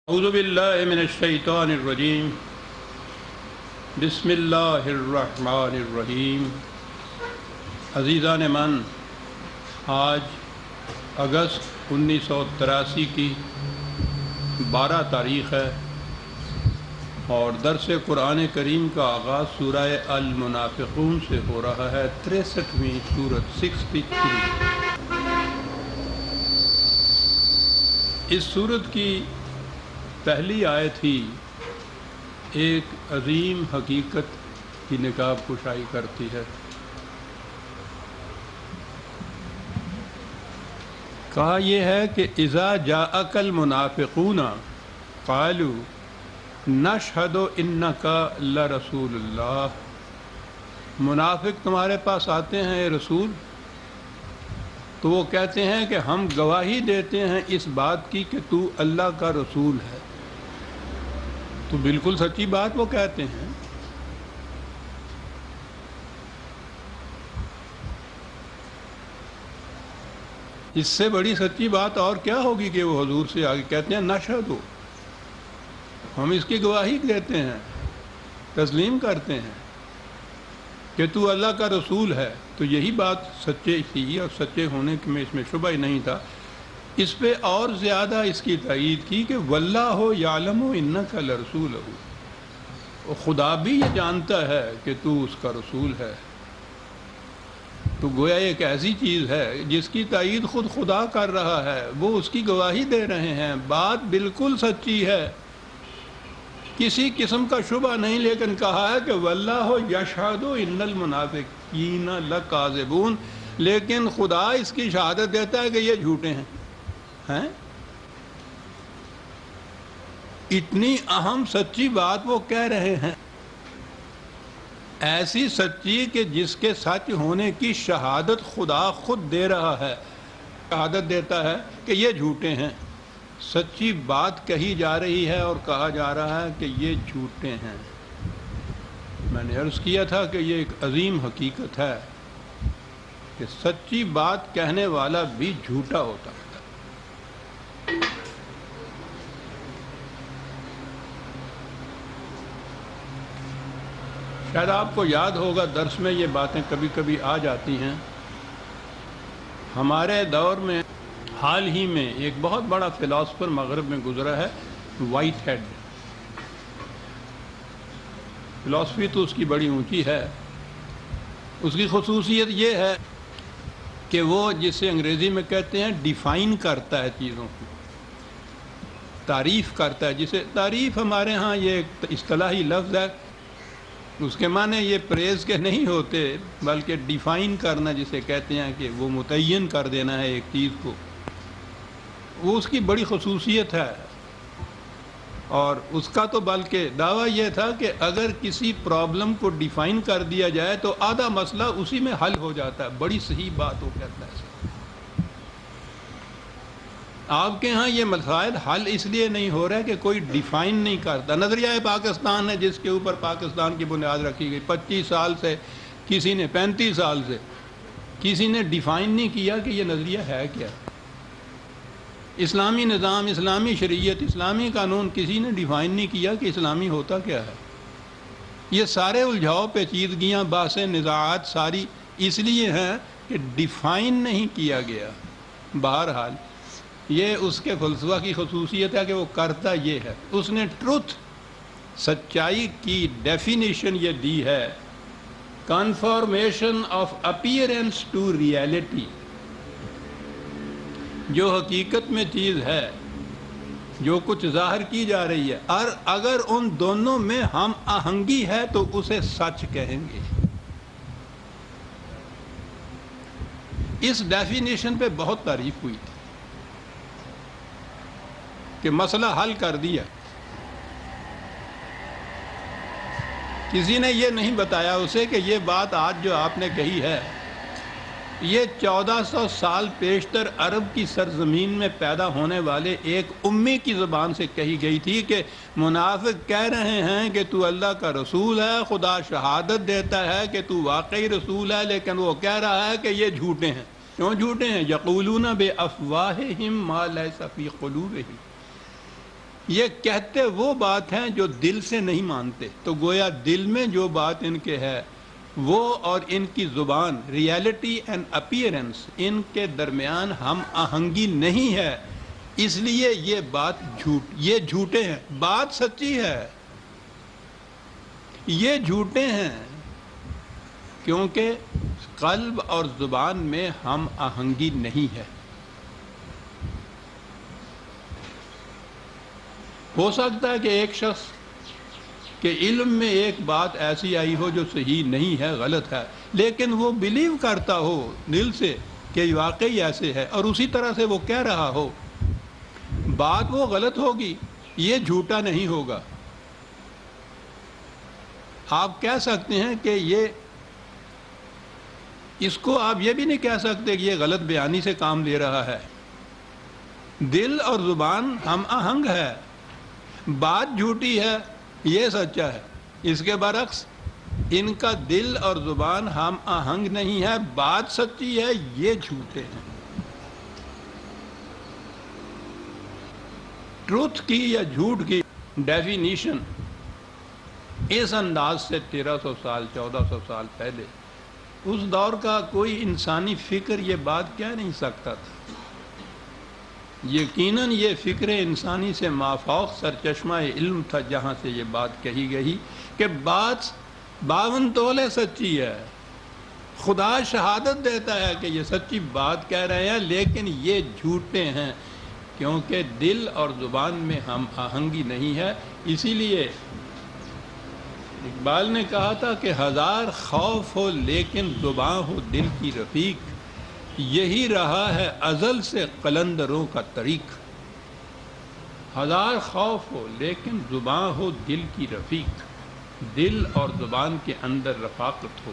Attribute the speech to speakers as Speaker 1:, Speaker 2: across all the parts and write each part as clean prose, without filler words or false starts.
Speaker 1: اعوذ باللہ من الشیطان الرجیم بسم اللہ الرحمن الرحیم۔ عزیزان من، آج اگست 1983 کی 12 تاریخ ہے اور درس قرآن کریم کا آغاز سورہ المنافقون سے ہو رہا ہے، 63ویں سورت 63۔ اس سورت کی پہلی آیت ہی ایک عظیم حقیقت کی نقاب کشائی کرتی ہے۔ کہا یہ ہے کہ اذا جاءک المنافقون قالوا نشہد انک لرسول اللہ۔ منافق تمہارے پاس آتے ہیں اے رسول، تو وہ کہتے ہیں کہ ہم گواہی دیتے ہیں اس بات کی کہ تو اللہ کا رسول ہے۔ تو بالکل سچی بات وہ کہتے ہیں۔ اس سے بڑی سچی بات اور کیا ہوگی کہ وہ حضور سے آگے کہتے ہیں نشہد، ہم اس کی گواہی دیتے ہیں، تسلیم کرتے ہیں کہ تو اللہ کا رسول ہے۔ تو یہی بات سچے تھی اور سچے ہونے میں اس میں شبہ ہی نہیں تھا۔ اس پہ اور زیادہ اس کی تائید کی کہ واللہ یعلم انک لرسولہ، خدا بھی یہ جانتا ہے کہ تو اس کا رسول ہے۔ تو گویا ایک ایسی چیز ہے جس کی تائید خود خدا کر رہا ہے، وہ اس کی گواہی دے رہے ہیں، بات بالکل سچی ہے، کسی قسم کا شبہ نہیں۔ لیکن کہا ہے کہ واللہ یشہد ان المنافقین لکاذبون، لیکن خدا اس کی شہادت دیتا ہے کہ یہ جھوٹے ہیں۔ اتنی اہم سچی بات وہ کہہ رہے ہیں، ایسی سچی کہ جس کے سچ ہونے کی شہادت خدا خود دے رہا ہے، شہادت دیتا ہے کہ یہ جھوٹے ہیں۔ سچی بات کہی جا رہی ہے اور کہا جا رہا ہے کہ یہ جھوٹے ہیں۔ میں نے عرض کیا تھا کہ یہ ایک عظیم حقیقت ہے کہ سچی بات کہنے والا بھی جھوٹا ہوتا ہے۔ شاید آپ کو یاد ہوگا، درس میں یہ باتیں کبھی کبھی آ جاتی ہیں۔ ہمارے دور میں حال ہی میں ایک بہت بڑا فلاسفر مغرب میں گزرا ہے، وائٹ ہیڈ۔ فلاسفی تو اس کی بڑی اونچی ہے۔ اس کی خصوصیت یہ ہے کہ وہ جسے انگریزی میں کہتے ہیں ڈیفائن کرتا ہے چیزوں کو، تعریف کرتا ہے۔ جسے تعریف ہمارے ہاں یہ ایک اصطلاحی لفظ ہے، اس کے معنی یہ پریز کے نہیں ہوتے، بلکہ ڈیفائن کرنا جسے کہتے ہیں کہ وہ متعین کر دینا ہے ایک چیز کو، وہ اس کی بڑی خصوصیت ہے۔ اور اس کا تو بلکہ دعویٰ یہ تھا کہ اگر کسی پرابلم کو ڈیفائن کر دیا جائے تو آدھا مسئلہ اسی میں حل ہو جاتا ہے۔ بڑی صحیح بات وہ کہتا ہے۔ آپ کے ہاں یہ مسائل حل اس لیے نہیں ہو رہا ہے کہ کوئی ڈیفائن نہیں کرتا۔ نظریہ پاکستان ہے جس کے اوپر پاکستان کی بنیاد رکھی گئی، 25 سال سے، کسی نے 35 سال سے، کسی نے ڈیفائن نہیں کیا کہ یہ نظریہ ہے کیا۔ اسلامی نظام، اسلامی شریعت، اسلامی قانون، کسی نے ڈیفائن نہیں کیا کہ اسلامی ہوتا کیا ہے۔ یہ سارے الجھاؤ پیچیدگیاں، بحثیں، نزاعات ساری اس لیے ہیں کہ ڈیفائن نہیں کیا گیا۔ بہرحال یہ اس کے فلسفہ کی خصوصیت ہے کہ وہ کرتا یہ ہے، اس نے ٹروتھ، سچائی کی ڈیفینیشن یہ دی ہے، کنفارمیشن آف اپیئرنس ٹو ریئلٹی۔ جو حقیقت میں چیز ہے، جو کچھ ظاہر کی جا رہی ہے، اور اگر ان دونوں میں ہم آہنگی ہے تو اسے سچ کہیں گے۔ اس ڈیفینیشن پہ بہت تعریف ہوئی تھی کہ مسئلہ حل کر دیا۔ کسی نے یہ نہیں بتایا اسے کہ یہ بات آج جو آپ نے کہی ہے، یہ 1400 سال پیشتر عرب کی سرزمین میں پیدا ہونے والے ایک امی کی زبان سے کہی گئی تھی کہ منافق کہہ رہے ہیں کہ تو اللہ کا رسول ہے، خدا شہادت دیتا ہے کہ تو واقعی رسول ہے، لیکن وہ کہہ رہا ہے کہ یہ جھوٹے ہیں۔ کیوں جھوٹے ہیں؟ یقولون بافواہہم ما لیس فی قلوبہم، یہ کہتے وہ بات ہیں جو دل سے نہیں مانتے. تو گویا دل میں جو بات ان کے ہے وہ اور ان کی زبان، ریالٹی اینڈ اپیئرنس، ان کے درمیان ہم آہنگی نہیں ہے، اس لیے یہ بات یہ جھوٹے ہیں. بات سچی ہے، یہ جھوٹے ہیں کیونکہ قلب اور زبان میں ہم آہنگی نہیں ہے. ہو سکتا ہے کہ ایک شخص کے علم میں ایک بات ایسی آئی ہو جو صحیح نہیں ہے، غلط ہے، لیکن وہ بلیو کرتا ہو دل سے کہ واقعی ایسے ہے، اور اسی طرح سے وہ کہہ رہا ہو. بات وہ غلط ہوگی، یہ جھوٹا نہیں ہوگا. آپ کہہ سکتے ہیں کہ اس کو آپ یہ بھی نہیں کہہ سکتے کہ یہ غلط بیانی سے کام لے رہا ہے. دل اور زبان ہم آہنگ ہے، بات جھوٹی ہے، یہ سچا ہے. اس کے برعکس ان کا دل اور زبان ہم آہنگ نہیں ہے، بات سچی ہے، یہ جھوٹے ہیں. ٹروتھ کی یا جھوٹ کی ڈیفینیشن اس انداز سے 1300 سال 1400 سال پہلے اس دور کا کوئی انسانی فکر یہ بات کہہ نہیں سکتا تھا. یقیناً یہ فکر انسانی سے مافوق سرچشمہ علم تھا جہاں سے یہ بات کہی گئی کہ بات 52 تولے سچی ہے. خدا شہادت دیتا ہے کہ یہ سچی بات کہہ رہے ہیں، لیکن یہ جھوٹے ہیں کیونکہ دل اور زبان میں ہم آہنگی نہیں ہے. اسی لیے اقبال نے کہا تھا کہ 1000 خوف ہو لیکن زباں ہو دل کی رفیق، یہی رہا ہے ازل سے قلندروں کا طریق. 1000 خوف ہو لیکن زباں ہو دل کی رفیق، دل اور زبان کے اندر رفاقت ہو،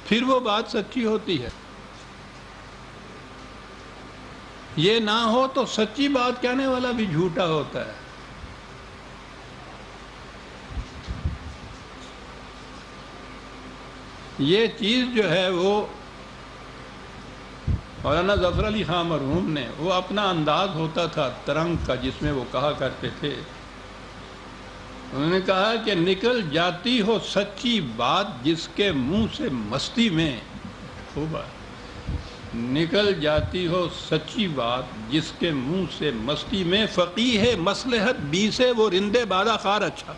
Speaker 1: پھر وہ بات سچی ہوتی ہے. یہ نہ ہو تو سچی بات کہنے والا بھی جھوٹا ہوتا ہے. یہ چیز جو ہے وہ مولانا ظفر علی خان مرحوم نے، وہ اپنا انداز ہوتا تھا ترنگ کا جس میں وہ کہا کرتے تھے، انہوں نے کہا کہ نکل جاتی ہو سچی بات جس کے منہ سے مستی میں، خوب ہے، نکل جاتی ہو سچی بات جس کے منہ سے مستی میں، فقیہ مصلحت بی سے وہ رندے بادہ خار اچھا.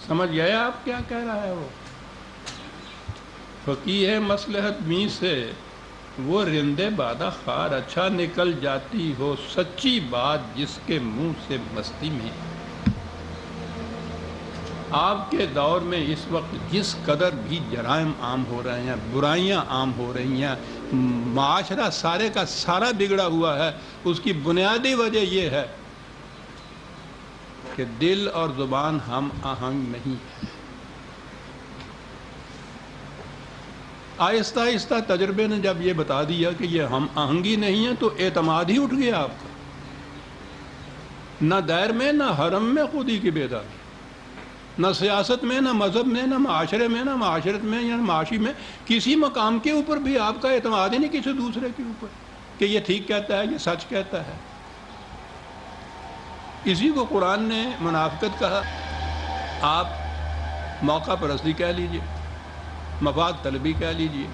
Speaker 1: سمجھ گئے آپ کیا کہہ رہا ہے وہ؟ فقیہ مصلحت بی سے وہ رندے بادہ خار اچھا، نکل جاتی ہو سچی بات جس کے منہ سے مستی میں. آپ کے دور میں اس وقت جس قدر بھی جرائم عام ہو رہے ہیں، برائیاں عام ہو رہی ہیں، معاشرہ سارے کا سارا بگڑا ہوا ہے، اس کی بنیادی وجہ یہ ہے کہ دل اور زبان ہم آہنگ نہیں ہے. آہستہ آہستہ تجربے نے جب یہ بتا دیا کہ یہ ہم آہنگی نہیں ہے تو اعتماد ہی اٹھ گیا آپ کا. نہ دیر میں، نہ حرم میں خودی کی بیداری، نہ سیاست میں، نہ مذہب میں، نہ معاشرے میں، نہ معاشرت میں یا معاشی میں، کسی مقام کے اوپر بھی آپ کا اعتماد ہی نہیں کسی دوسرے کے اوپر کہ یہ ٹھیک کہتا ہے، یہ سچ کہتا ہے. اسی کو قرآن نے منافقت کہا. آپ موقع پرستی کہہ لیجئے، مفاد طلبی کہہ لیجئے،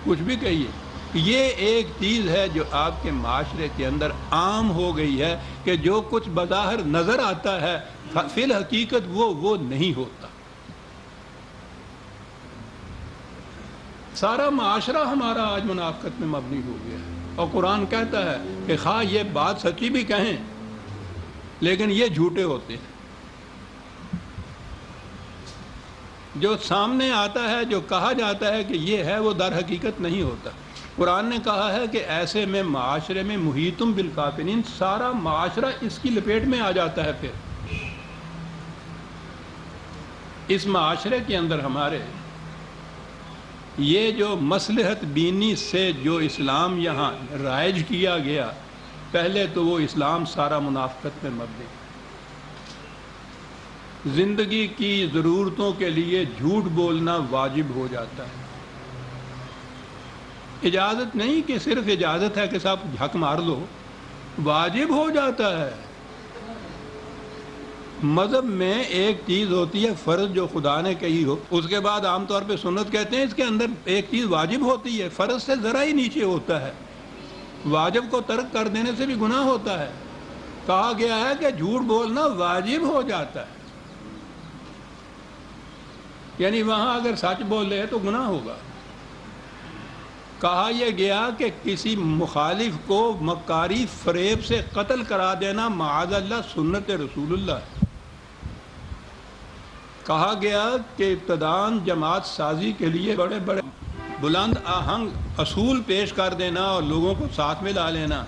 Speaker 1: کچھ بھی کہیے، یہ ایک چیز ہے جو آپ کے معاشرے کے اندر عام ہو گئی ہے کہ جو کچھ بظاہر نظر آتا ہے فی الحقیقت وہ نہیں ہوتا. سارا معاشرہ ہمارا آج منافقت میں مبنی ہو گیا ہے، اور قرآن کہتا ہے کہ خواہ یہ بات سچی بھی کہیں لیکن یہ جھوٹے ہوتے ہیں. جو سامنے آتا ہے، جو کہا جاتا ہے کہ یہ ہے، وہ در حقیقت نہیں ہوتا. قرآن نے کہا ہے کہ ایسے میں معاشرے میں محیطم بالکافرین، سارا معاشرہ اس کی لپیٹ میں آ جاتا ہے. پھر اس معاشرے کے اندر ہمارے یہ جو مصلحت بینی سے جو اسلام یہاں رائج کیا گیا، پہلے تو وہ اسلام سارا منافقت میں مبنی. زندگی کی ضرورتوں کے لیے جھوٹ بولنا واجب ہو جاتا ہے. اجازت نہیں کہ صرف اجازت ہے کہ صاحب جھک مار لو، واجب ہو جاتا ہے۔ مذہب میں ایک چیز ہوتی ہے فرض جو خدا نے کہی ہو، اس کے بعد عام طور پہ سنت کہتے ہیں، اس کے اندر ایک چیز واجب ہوتی ہے، فرض سے ذرا ہی نیچے ہوتا ہے، واجب کو ترک کر دینے سے بھی گناہ ہوتا ہے۔ کہا گیا ہے کہ جھوٹ بولنا واجب ہو جاتا ہے، یعنی وہاں اگر سچ بول رہے تو گناہ ہوگا۔ کہا یہ گیا کہ کسی مخالف کو مکاری فریب سے قتل کرا دینا معاذ اللہ سنت رسول اللہ ہے۔ کہا گیا کہ ابتداءً جماعت سازی کے لیے بڑے بڑے بلند آہنگ اصول پیش کر دینا اور لوگوں کو ساتھ میں لا لینا،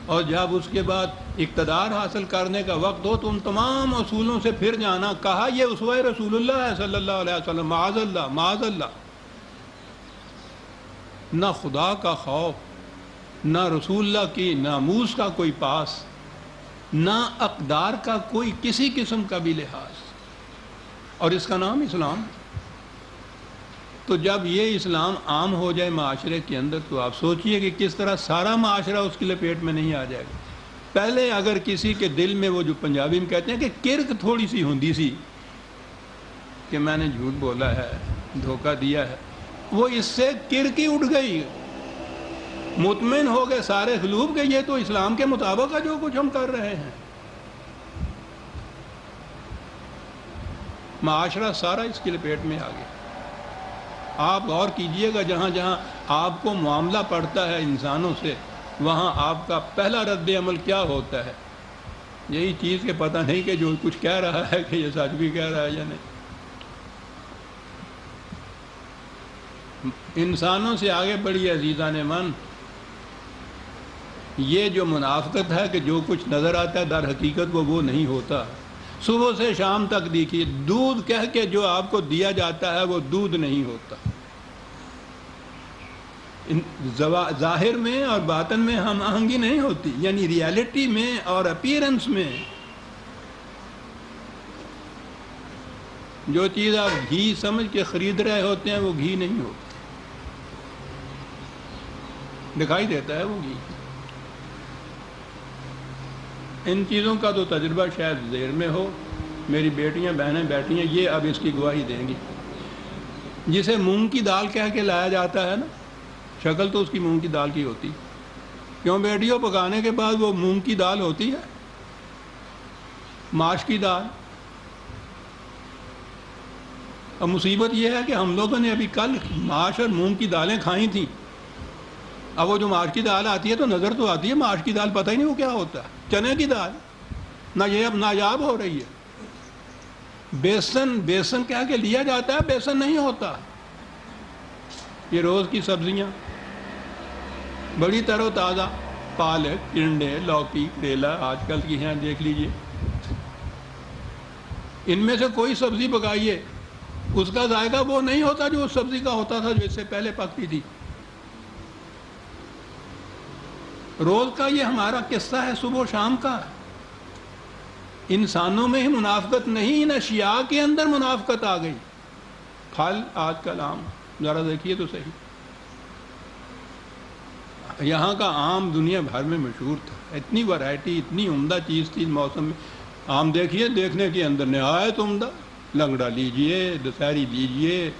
Speaker 1: اور جب اس کے بعد اقتدار حاصل کرنے کا وقت ہو تو ان تمام اصولوں سے پھر جانا۔ کہا یہ اسوہ رسول اللہ ہے صلی اللہ علیہ وسلم، معاذ اللہ معاذ اللہ۔ نہ خدا کا خوف، نہ رسول اللہ کی ناموس کا کوئی پاس، نہ اقدار کا کوئی کسی قسم کا بھی لحاظ، اور اس کا نام اسلام۔ تو جب یہ اسلام عام ہو جائے معاشرے کے اندر تو آپ سوچئے کہ کس طرح سارا معاشرہ اس کی لپیٹ میں نہیں آ جائے گا۔ پہلے اگر کسی کے دل میں وہ جو پنجابی میں کہتے ہیں کہ کرک تھوڑی سی ہوندی سی کہ میں نے جھوٹ بولا ہے، دھوکہ دیا ہے، وہ اس سے کرک ہی اٹھ گئی، مطمئن ہو گئے سارے قلوب کہ یہ تو اسلام کے مطابق ہے جو کچھ ہم کر رہے ہیں۔ معاشرہ سارا اس کی لپیٹ میں آ گیا۔ آپ غور کیجئے گا جہاں جہاں آپ کو معاملہ پڑتا ہے انسانوں سے، وہاں آپ کا پہلا رد عمل کیا ہوتا ہے؟ یہی چیز کہ پتہ نہیں کہ جو کچھ کہہ رہا ہے کہ یہ سچ بھی کہہ رہا ہے یا نہیں۔ انسانوں سے آگے بڑھی عزیزان من، یہ جو منافقت ہے کہ جو کچھ نظر آتا ہے در حقیقت وہ نہیں ہوتا۔ صبح سے شام تک دیکھیے، دودھ کہہ کے جو آپ کو دیا جاتا ہے وہ دودھ نہیں ہوتا۔ ظاہر میں اور باطن میں ہم آہنگی نہیں ہوتی، یعنی ریالٹی میں اور اپیرنس میں جو چیز آپ گھی سمجھ کے خرید رہے ہوتے ہیں وہ گھی نہیں ہوتی، دکھائی دیتا ہے وہ گھی۔ ان چیزوں کا تو تجربہ شاید ذہن میں ہو، میری بیٹیاں بہنیں بیٹھی ہیں، یہ اب اس کی گواہی دیں گی۔ جسے مونگ کی دال کہہ کے لایا جاتا ہے نا، شکل تو اس کی مونگ کی دال کی ہوتی، کیوں بیٹیوں پکانے کے بعد وہ مونگ کی دال ہوتی ہے، ماش کی دال۔ اب مصیبت یہ ہے کہ ہم لوگوں نے ابھی کل ماش اور مونگ کی دالیں کھائی تھیں، اب وہ جو ماش کی دال آتی ہے تو نظر تو آتی ہے، ماش کی دال پتہ ہی نہیں وہ کیا ہوتا ہے، چنے کی دال، نہ یہ اب نایاب ہو رہی ہے۔ بیسن کہہ کے لیا جاتا ہے، بیسن نہیں ہوتا۔ یہ روز کی سبزیاں بڑی تر و تازہ، پالک، ٹنڈے، لوکی، کریلا آج کل کی ہیں دیکھ لیجئے، ان میں سے کوئی سبزی پکائیے اس کا ذائقہ وہ نہیں ہوتا جو اس سبزی کا ہوتا تھا جو اس سے پہلے پکتی تھی۔ روز کا یہ ہمارا قصہ ہے، صبح و شام کا۔ انسانوں میں ہی منافقت نہیں، ان اشیاء کے اندر منافقت آ گئی۔ پھل آج کل آم ذرا دیکھیے تو صحیح، یہاں کا آم دنیا بھر میں مشہور تھا، اتنی ورائٹی، اتنی عمدہ چیز تھی موسم میں۔ آم دیکھیے، دیکھنے کے اندر نہایت عمدہ، لنگڑا لیجئے، دسہری لیجئے،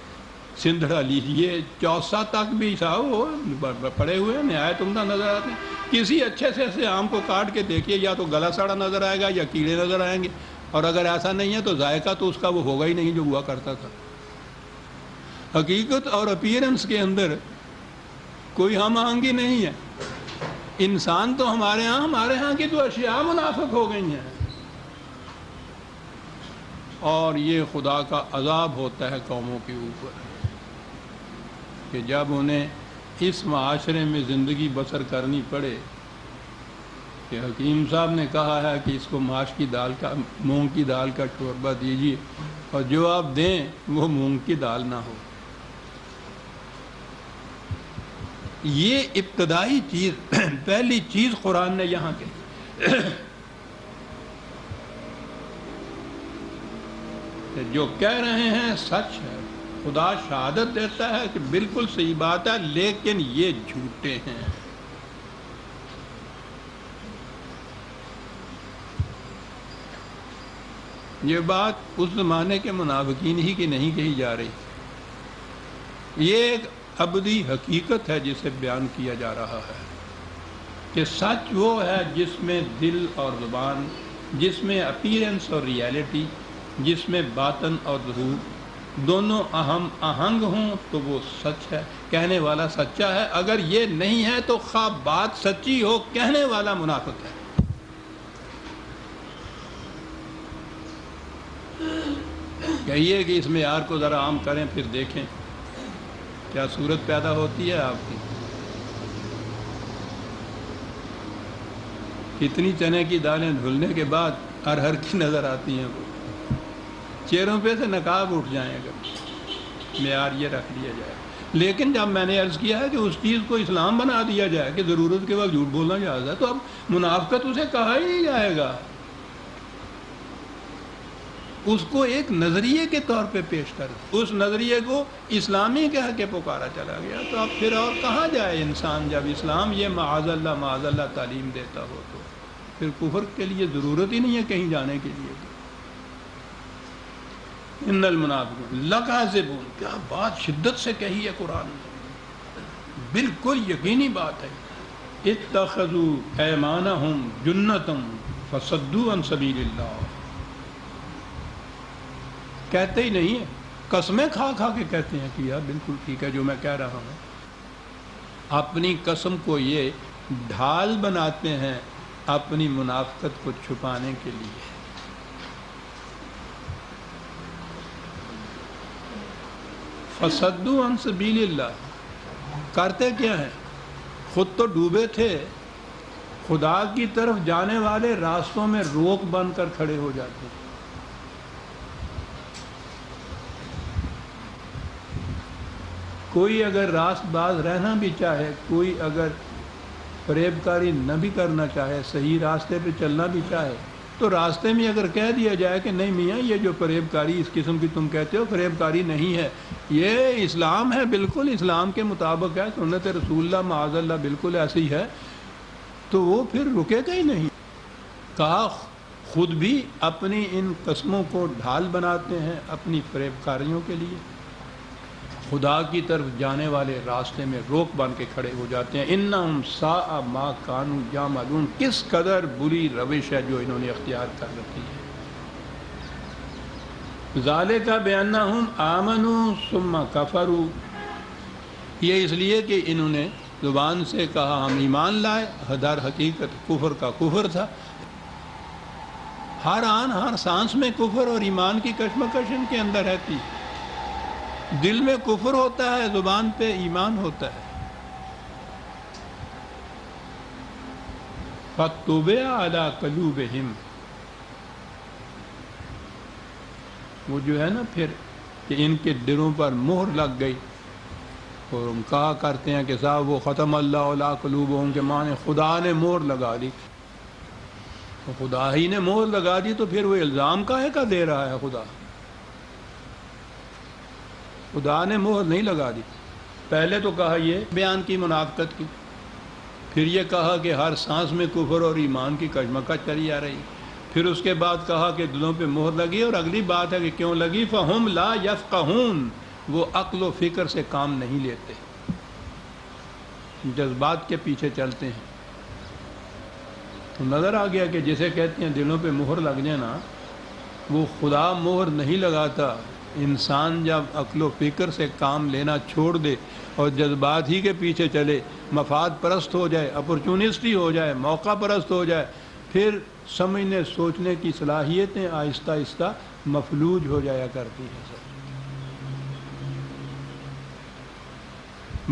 Speaker 1: سندھڑا لیجئے، چوسا تک بھی صاحب پڑے ہوئے ہیں، نہایت عمدہ نظر آتے ہیں۔ کسی اچھے سے آم کو کاٹ کے دیکھیے، یا تو گلا سڑا نظر آئے گا یا کیڑے نظر آئیں گے، اور اگر ایسا نہیں ہے تو ذائقہ تو اس کا وہ ہوگا ہی نہیں جو ہوا کرتا تھا۔ حقیقت اور اپیرنس کے اندر کوئی ہم آہنگی نہیں ہے۔ انسان تو ہمارے ہاں کی تو اشیاء منافق ہو گئی ہیں، اور یہ خدا کا عذاب ہوتا ہے قوموں کے اوپر کہ جب انہیں اس معاشرے میں زندگی بسر کرنی پڑے کہ حکیم صاحب نے کہا ہے کہ اس کو ماش کی دال کا، مونگ کی دال کا شوربہ دیجیے، اور جو آپ دیں وہ مونگ کی دال نہ ہو۔ یہ ابتدائی چیز، پہلی چیز قرآن نے یہاں کہی کہ جو کہہ رہے ہیں سچ ہے، خدا شہادت دیتا ہے کہ بالکل صحیح بات ہے، لیکن یہ جھوٹے ہیں۔ یہ بات اس زمانے کے منافقین ہی کی نہیں کہی جا رہی، یہ ایک ابدی حقیقت ہے جسے بیان کیا جا رہا ہے کہ سچ وہ ہے جس میں دل اور زبان، جس میں اپیرنس اور ریالٹی، جس میں باطن اور ظہور دونوں اہم آہنگ ہوں تو وہ سچ ہے، کہنے والا سچا ہے۔ اگر یہ نہیں ہے تو خواہ بات سچی ہو، کہنے والا منافق ہے۔ کہیے کہ اس معیار کو ذرا عام کریں، پھر دیکھیں کیا صورت پیدا ہوتی ہے آپ کی۔ کتنی چنے کی دالیں دھلنے کے بعد ارہر کی نظر آتی ہیں، وہ چہروں پہ سے نقاب اٹھ جائیں اگر معیار یہ رکھ لیا جائے۔ لیکن جب میں نے عرض کیا ہے کہ اس چیز کو اسلام بنا دیا جائے کہ ضرورت کے بعد جھوٹ بولنا جائز ہے، تو اب منافقت اسے کہا ہی نہیں جائے گا، اس کو ایک نظریے کے طور پہ پیش کر، اس نظریے کو اسلامی کہہ کے پکارا چلا گیا۔ تو اب پھر اور کہاں جائے انسان جب اسلام یہ معاذ اللہ تعلیم دیتا ہو؟ تو پھر کفر کے لیے ضرورت ہی نہیں ہے کہیں جانے کے لیے۔ ان المنافقون لکاذبون، کیا بات شدت سے کہی ہے قرآن نے، بالکل یقینی بات ہے۔ اتخذوا ایمانہم جنۃ فصدوا عن سبیل اللہ، کہتے ہی نہیں ہے، قسمیں کھا کھا کے کہتے ہیں کہ یار بالکل ٹھیک ہے جو میں کہہ رہا ہوں۔ اپنی قسم کو یہ ڈھال بناتے ہیں اپنی منافقت کو چھپانے کے لیے۔ فصدوا عن سبیل اللہ، کرتے کیا ہیں؟ خود تو ڈوبے تھے، خدا کی طرف جانے والے راستوں میں روک بن کر کھڑے ہو جاتے ہیں۔ کوئی اگر راست باز رہنا بھی چاہے، کوئی اگر فریب کاری نہ بھی کرنا چاہے، صحیح راستے پہ چلنا بھی چاہے، تو راستے میں اگر کہہ دیا جائے کہ نہیں میاں یہ جو فریب کاری اس قسم کی تم کہتے ہو فریب کاری نہیں ہے، یہ اسلام ہے، بالکل اسلام کے مطابق ہے، سنت رسول اللہ معاذ اللہ بالکل ایسی ہے، تو وہ پھر رکے گا ہی نہیں۔ کہا خود بھی اپنی ان قسموں کو ڈھال بناتے ہیں اپنی فریب کاریوں کے لیے، خدا کی طرف جانے والے راستے میں روک بن کے کھڑے ہو جاتے ہیں۔ انہم ساء ما کانوا یعملون، کس قدر بری روش ہے جو انہوں نے اختیار کر رکھی ہے۔ ذالک بانہم آمنوا ثم کفروا، یہ اس لیے کہ انہوں نے زبان سے کہا ہم ایمان لائے، در حقیقت کفر کا کفر تھا۔ ہر آن ہر سانس میں کفر اور ایمان کی کشمکش ان کے اندر رہتی ہے۔ دل میں کفر ہوتا ہے، زبان پہ ایمان ہوتا ہے۔ فَطُبِعَ عَلَىٰ قُلُوبِهِمْ، وہ جو ہے نا پھر کہ ان کے دلوں پر مہر لگ گئی، اور ہم کہا کرتے ہیں کہ صاحب وہ ختم اللہ علیٰ قلوبہم کے معنی خدا نے مہر لگا دی، تو خدا ہی نے مہر لگا دی تو پھر وہ الزام کاہے کا دے رہا ہے؟ خدا نے مہر نہیں لگا دی۔ پہلے تو کہا یہ بیان کی منافقت کی، پھر یہ کہا کہ ہر سانس میں کفر اور ایمان کی کشمکش چلی آ رہی، پھر اس کے بعد کہا کہ دلوں پہ مہر لگی، اور اگلی بات ہے کہ کیوں لگی؟ فہم لا یفقہون، وہ عقل و فکر سے کام نہیں لیتے، جذبات کے پیچھے چلتے ہیں۔ تو نظر آ گیا کہ جسے کہتے ہیں دلوں پہ مہر لگ جانا، وہ خدا مہر نہیں لگاتا۔ انسان جب عقل و فکر سے کام لینا چھوڑ دے اور جذبات ہی کے پیچھے چلے، مفاد پرست ہو جائے، اپرچونسٹی ہو جائے، موقع پرست ہو جائے، پھر سمجھنے سوچنے کی صلاحیتیں آہستہ آہستہ مفلوج ہو جایا کرتی ہیں۔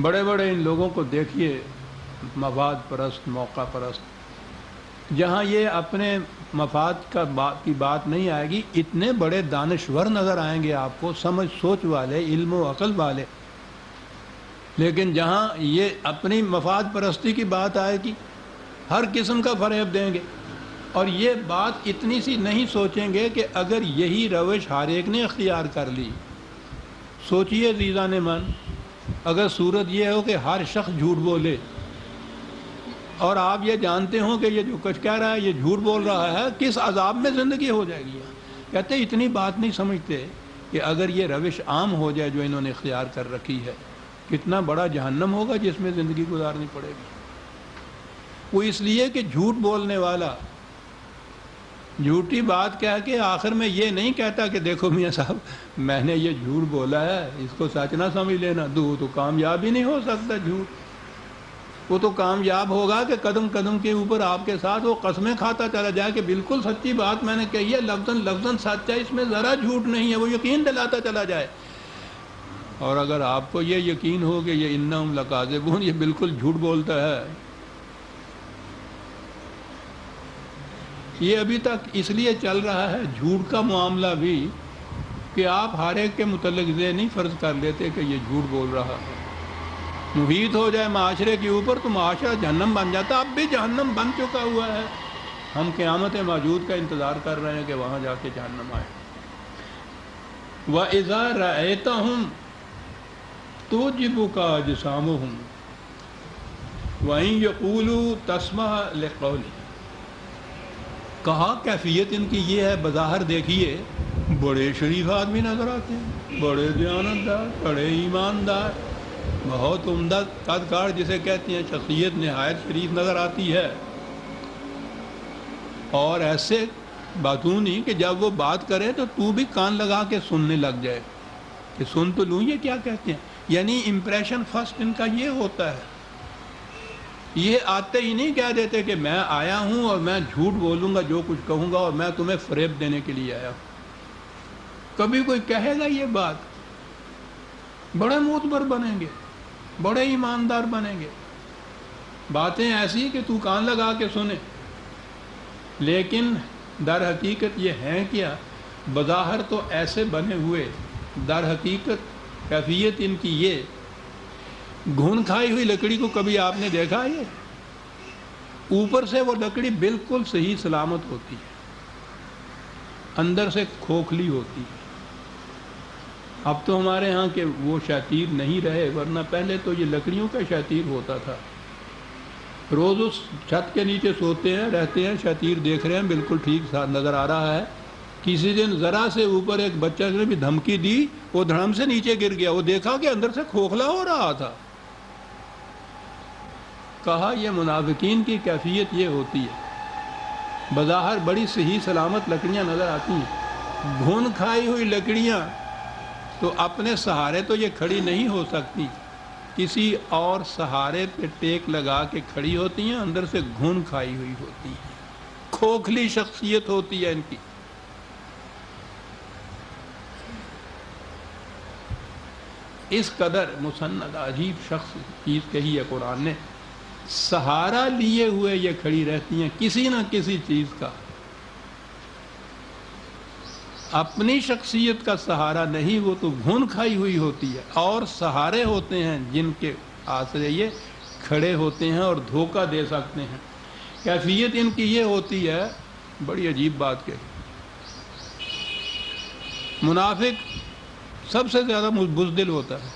Speaker 1: بڑے بڑے ان لوگوں کو دیکھیے، مفاد پرست، موقع پرست، جہاں یہ اپنے مفاد کی بات نہیں آئے گی، اتنے بڑے دانشور نظر آئیں گے آپ کو، سمجھ سوچ والے، علم و عقل والے، لیکن جہاں یہ اپنی مفاد پرستی کی بات آئے گی ہر قسم کا فریب دیں گے، اور یہ بات اتنی سی نہیں سوچیں گے کہ اگر یہی روش ہر ایک نے اختیار کر لی، سوچئے عزیزان من، اگر صورت یہ ہو کہ ہر شخص جھوٹ بولے اور آپ یہ جانتے ہوں کہ یہ جو کچھ کہہ رہا ہے یہ جھوٹ بول رہا ہے، کس عذاب میں زندگی ہو جائے گی۔ کہتے ہیں اتنی بات نہیں سمجھتے کہ اگر یہ روش عام ہو جائے جو انہوں نے اختیار کر رکھی ہے، کتنا بڑا جہنم ہوگا جس میں زندگی گزارنی پڑے گی۔ وہ اس لیے کہ جھوٹ بولنے والا جھوٹی بات کہہ کے آخر میں یہ نہیں کہتا کہ دیکھو میاں صاحب میں نے یہ جھوٹ بولا ہے، اس کو سچ نہ سمجھ لینا، تو کامیاب ہی نہیں ہو سکتا جھوٹ۔ وہ تو کامیاب ہوگا کہ قدم قدم کے اوپر آپ کے ساتھ وہ قسمیں کھاتا چلا جائے کہ بالکل سچی بات میں نے کہی ہے، لفظاً لفظاً سچ ہے، اس میں ذرا جھوٹ نہیں ہے، وہ یقین دلاتا چلا جائے۔ اور اگر آپ کو یہ یقین ہو کہ یہ انہم لکاذبون، یہ بالکل جھوٹ بولتا ہے، یہ ابھی تک اس لیے چل رہا ہے جھوٹ کا معاملہ بھی کہ آپ ہر ایک کے متعلق یہ نہیں فرض کر لیتے کہ یہ جھوٹ بول رہا ہے۔ محیط ہو جائے معاشرے کے اوپر تو معاشرہ جہنم بن جاتا، اب بھی جہنم بن چکا ہوا ہے، ہم قیامت موجود کا انتظار کر رہے ہیں کہ وہاں جا کے جہنم آئے۔ وَإِذَا رَأَيْتَهُمْ تُعْجِبُكَ أَجْسَامُهُمْ وَإِنْ يَقُولُوا تَسْمَعْ لِقَوْلِهِمْ۔ کہا کیفیت ان کی یہ ہے، بظاہر دیکھیے بڑے شریف آدمی نظر آتے ہیں، بڑے دیانتدار، بڑے ایماندار، بہت عمدہ قدکار جسے کہتے ہیں، شخصیت نہایت شریف نظر آتی ہے، اور ایسے باتوں نہیں کہ جب وہ بات کرے تو تو بھی کان لگا کے سننے لگ جائے کہ سن تو لوں یہ کیا کہتے ہیں۔ یعنی امپریشن فرسٹ ان کا یہ ہوتا ہے، یہ آتے ہی نہیں کہہ دیتے کہ میں آیا ہوں اور میں جھوٹ بولوں گا جو کچھ کہوں گا اور میں تمہیں فریب دینے کے لیے آیا ہوں۔ کبھی کوئی کہے گا یہ بات، بڑے معتبر بنیں گے، بڑے ایماندار بنیں گے، باتیں ایسی کہ تو کان لگا کے سنے، لیکن در حقیقت یہ ہیں کیا؟ بظاہر تو ایسے بنے ہوئے، در حقیقت کیفیت ان کی یہ، گھن کھائی ہوئی لکڑی کو کبھی آپ نے دیکھا؟ یہ اوپر سے وہ لکڑی بالکل صحیح سلامت ہوتی ہے، اندر سے کھوکھلی ہوتی ہے۔ اب تو ہمارے ہاں کہ وہ شتیر نہیں رہے، ورنہ پہلے تو یہ لکڑیوں کا شتیر ہوتا تھا۔ روز اس چھت کے نیچے سوتے ہیں، رہتے ہیں، شتیر دیکھ رہے ہیں، بالکل ٹھیک نظر آ رہا ہے۔ کسی دن ذرا سے اوپر ایک بچہ نے بھی دھمکی دی، وہ دھڑم سے نیچے گر گیا، وہ دیکھا کہ اندر سے کھوکھلا ہو رہا تھا۔ کہا یہ منافقین کی کیفیت یہ ہوتی ہے، بظاہر بڑی صحیح سلامت لکڑیاں نظر آتی ہیں، گھن کھائی ہوئی لکڑیاں تو اپنے سہارے تو یہ کھڑی نہیں ہو سکتی، کسی اور سہارے پہ ٹیک لگا کے کھڑی ہوتی ہیں، اندر سے گھن کھائی ہوئی ہوتی ہیں، کھوکھلی شخصیت ہوتی ہے ان کی۔ اس قدر مسند عجیب شخص چیز کہی ہے قرآن نے، سہارا لیے ہوئے یہ کھڑی رہتی ہیں کسی نہ کسی چیز کا، اپنی شخصیت کا سہارا نہیں، وہ تو گھن کھائی ہوئی ہوتی ہے، اور سہارے ہوتے ہیں جن کے آسرے یہ کھڑے ہوتے ہیں اور دھوکہ دے سکتے ہیں۔ کیفیت ان کی یہ ہوتی ہے، بڑی عجیب بات کہی۔ منافق سب سے زیادہ بزدل ہوتا ہے،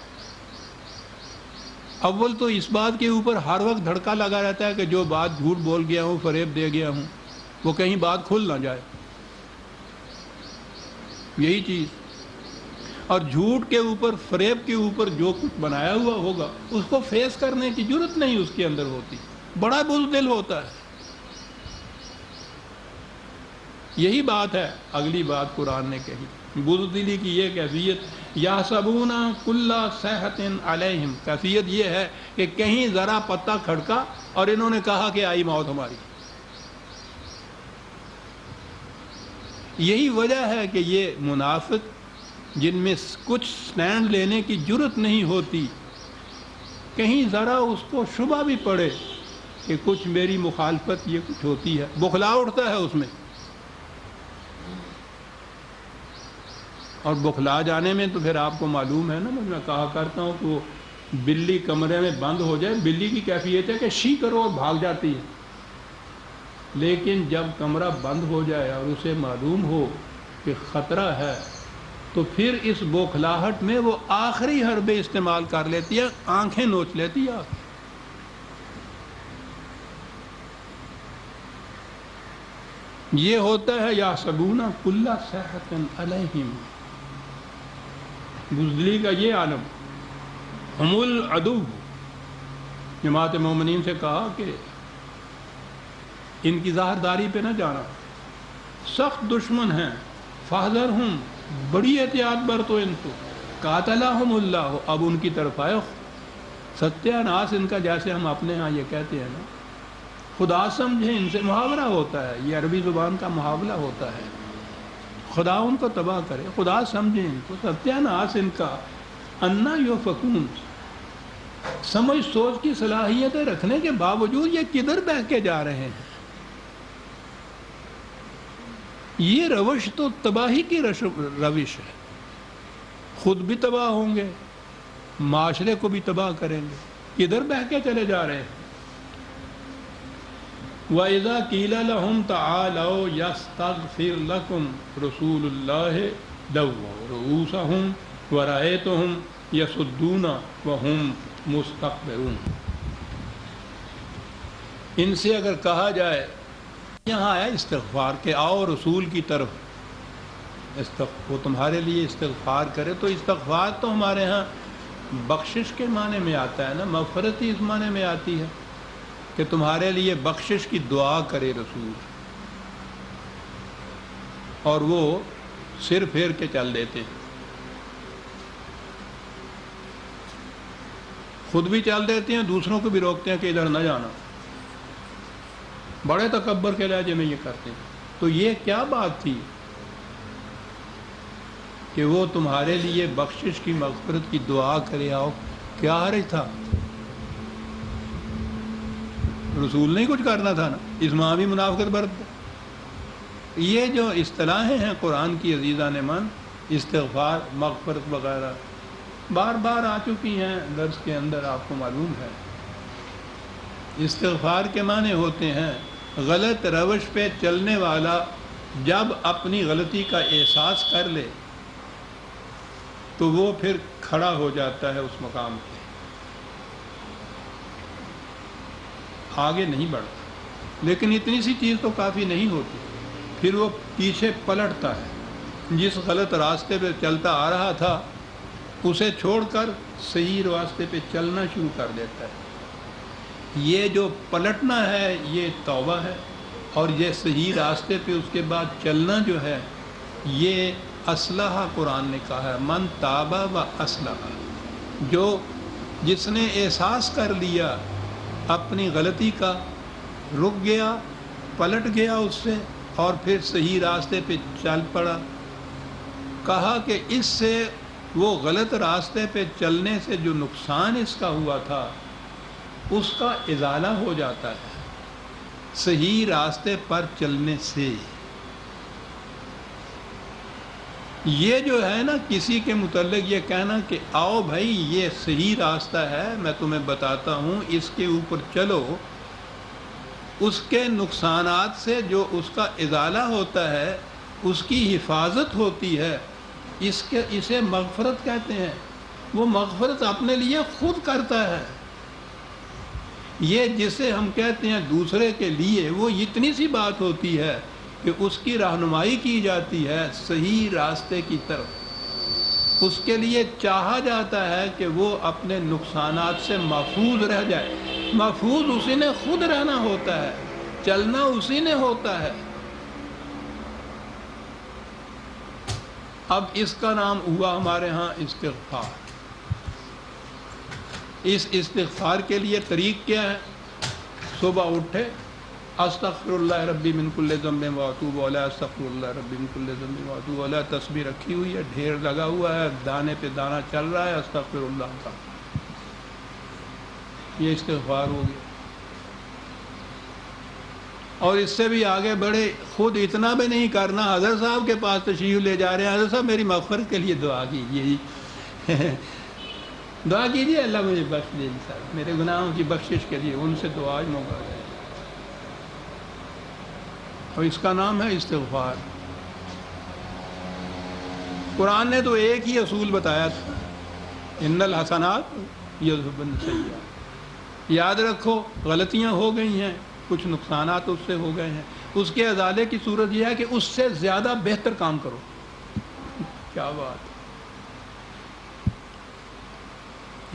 Speaker 1: اول تو اس بات کے اوپر ہر وقت دھڑکا لگا رہتا ہے کہ جو بات جھوٹ بول گیا ہوں، فریب دے گیا ہوں، وہ کہیں بات کھل نہ جائے، یہی چیز۔ اور جھوٹ کے اوپر، فریب کے اوپر جو کچھ بنایا ہوا ہوگا اس کو فیس کرنے کی جرت نہیں اس کے اندر ہوتی، بڑا بزدل ہوتا ہے۔ یہی بات ہے اگلی بات قرآن نے کہی، بزدلی کی یہ کیفیت، یحسبون کل صیحۃ علیہم، کیفیت یہ ہے کہ کہیں ذرا پتہ کھڑکا اور انہوں نے کہا کہ آئی موت ہماری۔ یہی وجہ ہے کہ یہ منافق جن میں کچھ سٹینڈ لینے کی جرت نہیں ہوتی، کہیں ذرا اس کو شبہ بھی پڑے کہ کچھ میری مخالفت یہ کچھ ہوتی ہے، بخلا اٹھتا ہے اس میں۔ اور بخلا جانے میں تو پھر آپ کو معلوم ہے نا، میں کہا کرتا ہوں کہ وہ بلی کمرے میں بند ہو جائے، بلی کی کیفیت ہے کہ شی کرو اور بھاگ جاتی ہے، لیکن جب کمرہ بند ہو جائے اور اسے معلوم ہو کہ خطرہ ہے تو پھر اس بوکھلاہٹ میں وہ آخری حربے استعمال کر لیتی ہے، آنکھیں نوچ لیتی ہے. یہ ہوتا ہے یحسبون کل صیحۃ علیہم، بزدلی کا یہ عالم. ہم العدو، جماعت مومنین سے کہا کہ ان کی ظاہرداری پہ نہ جانا، سخت دشمن ہیں. فاحذرہم، بڑی احتیاط برتو ان کو. قاتلہم اللہ، اب ان کی طرف آئے ستیہ ناس ان کا، جیسے ہم اپنے ہاں یہ کہتے ہیں نا، خدا سمجھیں. ان سے محاورہ ہوتا ہے، یہ عربی زبان کا محاورہ ہوتا ہے. خدا ان کو تباہ کرے، خدا سمجھیں ان کو. ستیہ ناس ان کا، انا یؤفکون، سمجھ سوچ کی صلاحیتیں رکھنے کے باوجود یہ کدھر بہہ کے جا رہے ہیں. یہ روش تو تباہی کی روش ہے. خود بھی تباہ ہوں گے، معاشرے کو بھی تباہ کریں گے. کدھر بہہ کے چلے جا رہے ہیں. وَإِذَا قِيلَ لَهُمْ تَعَالَوْا يَسْتَغْفِرْ لَكُمْ رَسُولُ اللَّهِ لَوَّوْا رُءُوسَهُمْ وَرَأَيْتَهُمْ يَصُدُّونَ وَهُمْ مُسْتَكْبِرُونَ. ان سے اگر کہا جائے، یہاں آیا استغفار کہ آؤ رسول کی طرف، وہ تمہارے لیے استغفار کرے. تو استغفار تو ہمارے ہاں بخشش کے معنی میں آتا ہے نا، مغفرت ہی اس معنی میں آتی ہے کہ تمہارے لیے بخشش کی دعا کرے رسول. اور وہ سر پھیر کے چل دیتے ہیں، خود بھی چل دیتے ہیں، دوسروں کو بھی روکتے ہیں کہ ادھر نہ جانا. بڑے تکبر کے لہجے میں یہ کرتے ہیں. تو یہ کیا بات تھی کہ وہ تمہارے لیے بخشش کی مغفرت کی دعا کرے. آؤ، کیا حرج تھا؟ رسول نہیں کچھ کرنا تھا نا، اس ماں بھی منافقت برت. یہ جو اصطلاحیں ہیں قرآن کی عزیزان من، استغفار، مغفرت وغیرہ، بار بار آ چکی ہیں درس کے اندر، آپ کو معلوم ہے. استغفار کے معنی ہوتے ہیں غلط روش پہ چلنے والا جب اپنی غلطی کا احساس کر لے تو وہ پھر کھڑا ہو جاتا ہے اس مقام پہ، آگے نہیں بڑھتا. لیکن اتنی سی چیز تو کافی نہیں ہوتی، پھر وہ پیچھے پلٹتا ہے. جس غلط راستے پہ چلتا آ رہا تھا اسے چھوڑ کر صحیح راستے پہ چلنا شروع کر دیتا ہے. یہ جو پلٹنا ہے یہ توبہ ہے، اور یہ صحیح راستے پہ اس کے بعد چلنا جو ہے یہ اصلاح. قرآن نے کہا ہے من تابہ و اصلاح، جس نے احساس کر لیا اپنی غلطی کا، رک گیا، پلٹ گیا اس سے، اور پھر صحیح راستے پہ چل پڑا. کہا کہ اس سے وہ غلط راستے پہ چلنے سے جو نقصان اس کا ہوا تھا اس کا ازالہ ہو جاتا ہے صحیح راستے پر چلنے سے. یہ جو ہے نا کسی کے متعلق یہ کہنا کہ آؤ بھائی یہ صحیح راستہ ہے، میں تمہیں بتاتا ہوں، اس کے اوپر چلو، اس کے نقصانات سے جو اس کا ازالہ ہوتا ہے، اس کی حفاظت ہوتی ہے، اسے مغفرت کہتے ہیں. وہ مغفرت اپنے لیے خود کرتا ہے. یہ جسے ہم کہتے ہیں دوسرے کے لیے، وہ اتنی سی بات ہوتی ہے کہ اس کی رہنمائی کی جاتی ہے صحیح راستے کی طرف. اس کے لیے چاہا جاتا ہے کہ وہ اپنے نقصانات سے محفوظ رہ جائے. محفوظ اسی نے خود رہنا ہوتا ہے، چلنا اسی نے ہوتا ہے. اب اس کا نام ہوا ہمارے ہاں استغفار. اس استغفار کے لیے طریق کیا ہے؟ صبح اٹھے استغفر اللہ ربی من کل ذنب واتوب الیہ، استغفر اللہ ربی من کل ذنب واتوب الیہ. تسبیح رکھی ہوئی ہے، ڈھیر لگا ہوا ہے، دانے پہ دانہ چل رہا ہے، استغفر اللہ کا. یہ استغفار ہو گیا. اور اس سے بھی آگے بڑھے، خود اتنا بھی نہیں کرنا. حضرت صاحب کے پاس تشریف لے جا رہے ہیں، حضرت صاحب میری مغفرت کے لیے دعا کیجیے. دعا کیجیے اللہ مجھے بخش دے صاحب، میرے گناہوں کی بخشش کے لیے ان سے دعا موقع ہے. اور اس کا نام ہے استغفار. قرآن نے تو ایک ہی اصول بتایا تھا، ان الحسنات یذھبن السیئات۔ یاد رکھو غلطیاں ہو گئی ہیں، کچھ نقصانات اس سے ہو گئے ہیں، اس کے ازالے کی صورت یہ ہے کہ اس سے زیادہ بہتر کام کرو۔ کیا بات!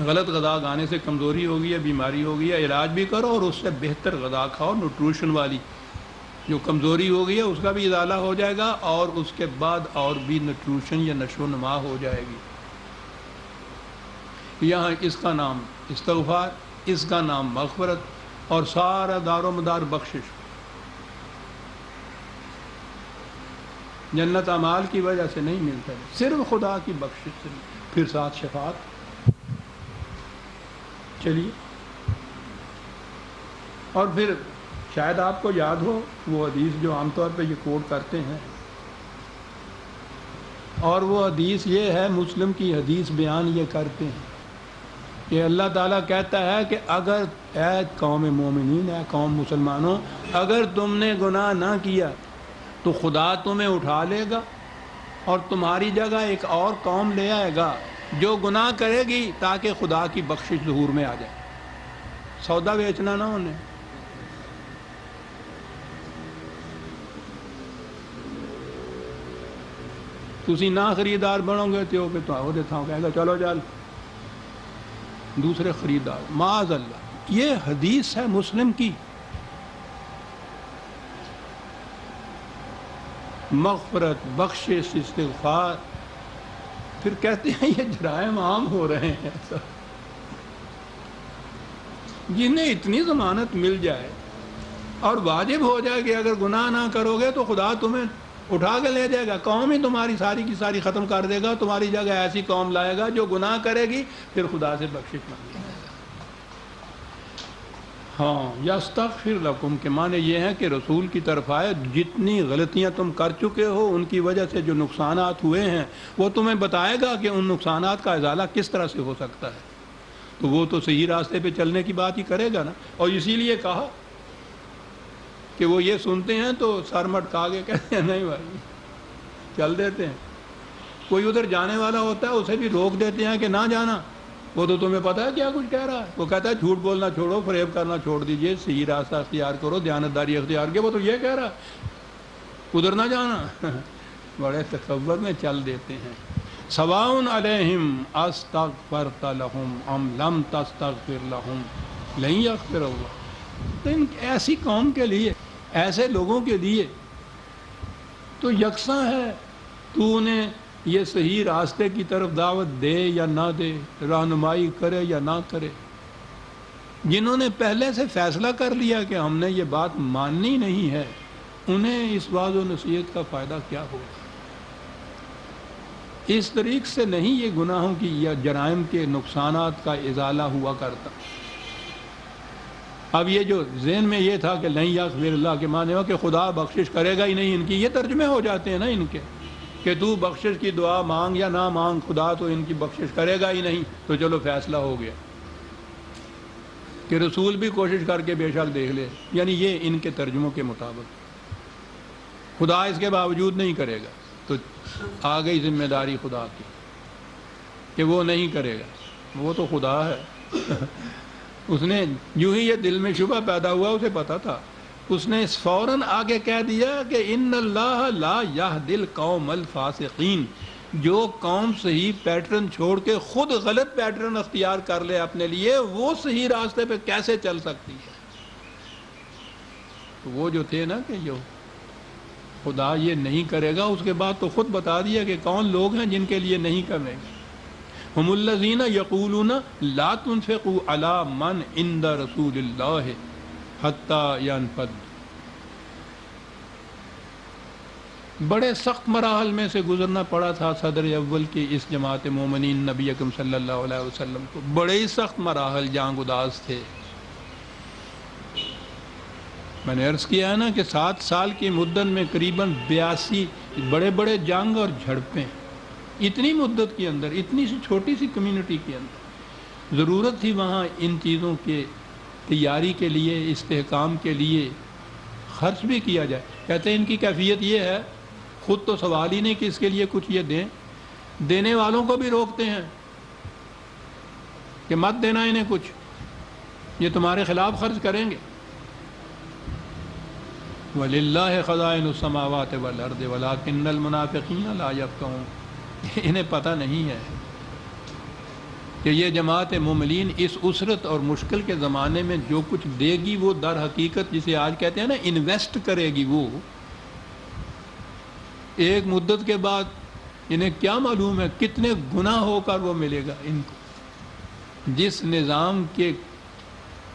Speaker 1: غلط غذا کھانے سے کمزوری ہوگی یا بیماری ہوگی یا علاج بھی کرو، اور اس سے بہتر غذا کھاؤ، نیوٹریشن والی۔ جو کمزوری ہو گئی ہے اس کا بھی ازالہ ہو جائے گا، اور اس کے بعد اور بھی نیوٹریشن یا نشو و نما ہو جائے گی۔ یہاں اس کا نام استغفار، اس کا نام مغفرت، اور سارا دار و مدار بخشش۔ جنت اعمال کی وجہ سے نہیں ملتا ہے، صرف خدا کی بخشش سے، پھر ساتھ شفاعت۔ چلیے، اور پھر شاید آپ کو یاد ہو وہ حدیث جو عام طور پہ یہ کوٹ کرتے ہیں، اور وہ حدیث یہ ہے، مسلم کی حدیث بیان یہ کرتے ہیں کہ اللہ تعالیٰ کہتا ہے کہ اگر اے قوم مومنین، اے قوم مسلمانوں، اگر تم نے گناہ نہ کیا تو خدا تمہیں اٹھا لے گا اور تمہاری جگہ ایک اور قوم لے آئے گا جو گناہ کرے گی تاکہ خدا کی بخشش ظہور میں آ جائے۔ سودا بیچنا نہ ہونے۔ تسی نہ خریدار بنو گے تو کہ تو دیتا ہوں، کہے گا چلو چل دوسرے خریدار۔ معاذ اللہ، یہ حدیث ہے مسلم کی۔ مغفرت، بخشش، استغفار، پھر کہتے ہیں یہ جرائم عام ہو رہے ہیں۔ جنہیں اتنی ضمانت مل جائے اور واجب ہو جائے کہ اگر گناہ نہ کرو گے تو خدا تمہیں اٹھا کے لے جائے گا، قوم ہی تمہاری ساری کی ساری ختم کر دے گا، تمہاری جگہ ایسی قوم لائے گا جو گناہ کرے گی، پھر خدا سے بخشش مانگے گا۔ ہاں، یستغفر لکم کے معنی یہ ہے کہ رسول کی طرف آئے، جتنی غلطیاں تم کر چکے ہو، ان کی وجہ سے جو نقصانات ہوئے ہیں، وہ تمہیں بتائے گا کہ ان نقصانات کا ازالہ کس طرح سے ہو سکتا ہے۔ تو وہ تو صحیح راستے پہ چلنے کی بات ہی کرے گا نا۔ اور اسی لیے کہا کہ وہ یہ سنتے ہیں تو سر مٹکا کے کہتے ہیں نہیں بھائی چل دیتے ہیں۔ کوئی ادھر جانے والا ہوتا ہے اسے بھی روک دیتے ہیں کہ نہ جانا، وہ تو تمہیں پتہ ہے کیا کچھ کہہ رہا ہے، وہ کہتا ہے جھوٹ بولنا چھوڑو، فریب کرنا چھوڑ دیجئے، صحیح راستہ اختیار کرو، دیانتداری اختیار کے، وہ تو یہ کہہ رہا ہے ادھر نہ جانا۔ بڑے تصور میں چل دیتے ہیں۔ سواء علیہم استغفرت لہم ام لم تستغفر لہم لن یغفر اللہ۔ تو ان ایسی قوم کے لیے، ایسے لوگوں کے لیے تو یکساں ہے تو انہیں یہ صحیح راستے کی طرف دعوت دے یا نہ دے، رہنمائی کرے یا نہ کرے۔ جنہوں نے پہلے سے فیصلہ کر لیا کہ ہم نے یہ بات ماننی نہیں ہے، انہیں اس واعظ و نصیحت کا فائدہ کیا ہوگا؟ اس طریق سے نہیں یہ گناہوں کی یا جرائم کے نقصانات کا ازالہ ہوا کرتا۔ اب یہ جو ذہن میں یہ تھا کہ لن یغفر اللہ کے معنی ہو کہ خدا بخشش کرے گا ہی نہیں، ان کی یہ ترجمے ہو جاتے ہیں نا ان کے، کہ تو بخشش کی دعا مانگ یا نہ مانگ، خدا تو ان کی بخشش کرے گا ہی نہیں، تو چلو فیصلہ ہو گیا کہ رسول بھی کوشش کر کے بے شک دیکھ لے۔ یعنی یہ ان کے ترجموں کے مطابق خدا اس کے باوجود نہیں کرے گا، تو آ گئی ذمہ داری خدا کی کہ وہ نہیں کرے گا، وہ تو خدا ہے۔ اس نے یوں ہی یہ دل میں شبہ پیدا ہوا، اسے پتا تھا، اس نے فوراً آگے کہہ دیا کہ ان اللہ لا یہدی القوم الفاسقین۔ جو قوم صحیح پیٹرن چھوڑ کے خود غلط پیٹرن اختیار کر لے اپنے لیے، وہ صحیح راستے پہ کیسے چل سکتی ہے؟ تو وہ جو تھے نا کہ جو خدا یہ نہیں کرے گا، اس کے بعد تو خود بتا دیا کہ کون لوگ ہیں جن کے لیے نہیں کرے گا۔ ہم الذین یقولون لا تنفقوا علی من عند رسول اللہ حتی ینفد۔ بڑے سخت مراحل میں سے گزرنا پڑا تھا صدر اول کی اس جماعت مومنین نبی اکرم صلی اللہ علیہ وسلم کو، بڑے ہی سخت مراحل جان گداز تھے۔ میں نے عرض کیا ہے نا کہ 7 سال کی مدت میں قریباً 82 بڑے بڑے جنگ اور جھڑپیں، اتنی مدت کے اندر، اتنی سی چھوٹی سی کمیونٹی کے اندر ضرورت تھی وہاں ان چیزوں کے تیاری کے لیے، استحکام کے لیے خرچ بھی کیا جائے۔ کہتے ہیں ان کی کیفیت یہ ہے، خود تو سوال ہی نہیں کہ اس کے لیے کچھ یہ دیں، دینے والوں کو بھی روکتے ہیں کہ مت دینا انہیں کچھ، یہ تمہارے خلاف خرچ کریں گے۔ وَلِلَّهِ خَزَائِنُ السَّمَاوَاتِ وَالْأَرْضِ وَلَٰكِنَّ الْمُنَافِقِينَ لَا يَفْقَهُونَ۔ انہیں پتہ نہیں ہے کہ یہ جماعت مومنین اس عسرت اور مشکل کے زمانے میں جو کچھ دے گی وہ در حقیقت جسے آج کہتے ہیں نا انویسٹ کرے گی، وہ ایک مدت کے بعد انہیں کیا معلوم ہے کتنے گنا ہو کر وہ ملے گا ان کو۔ جس نظام کے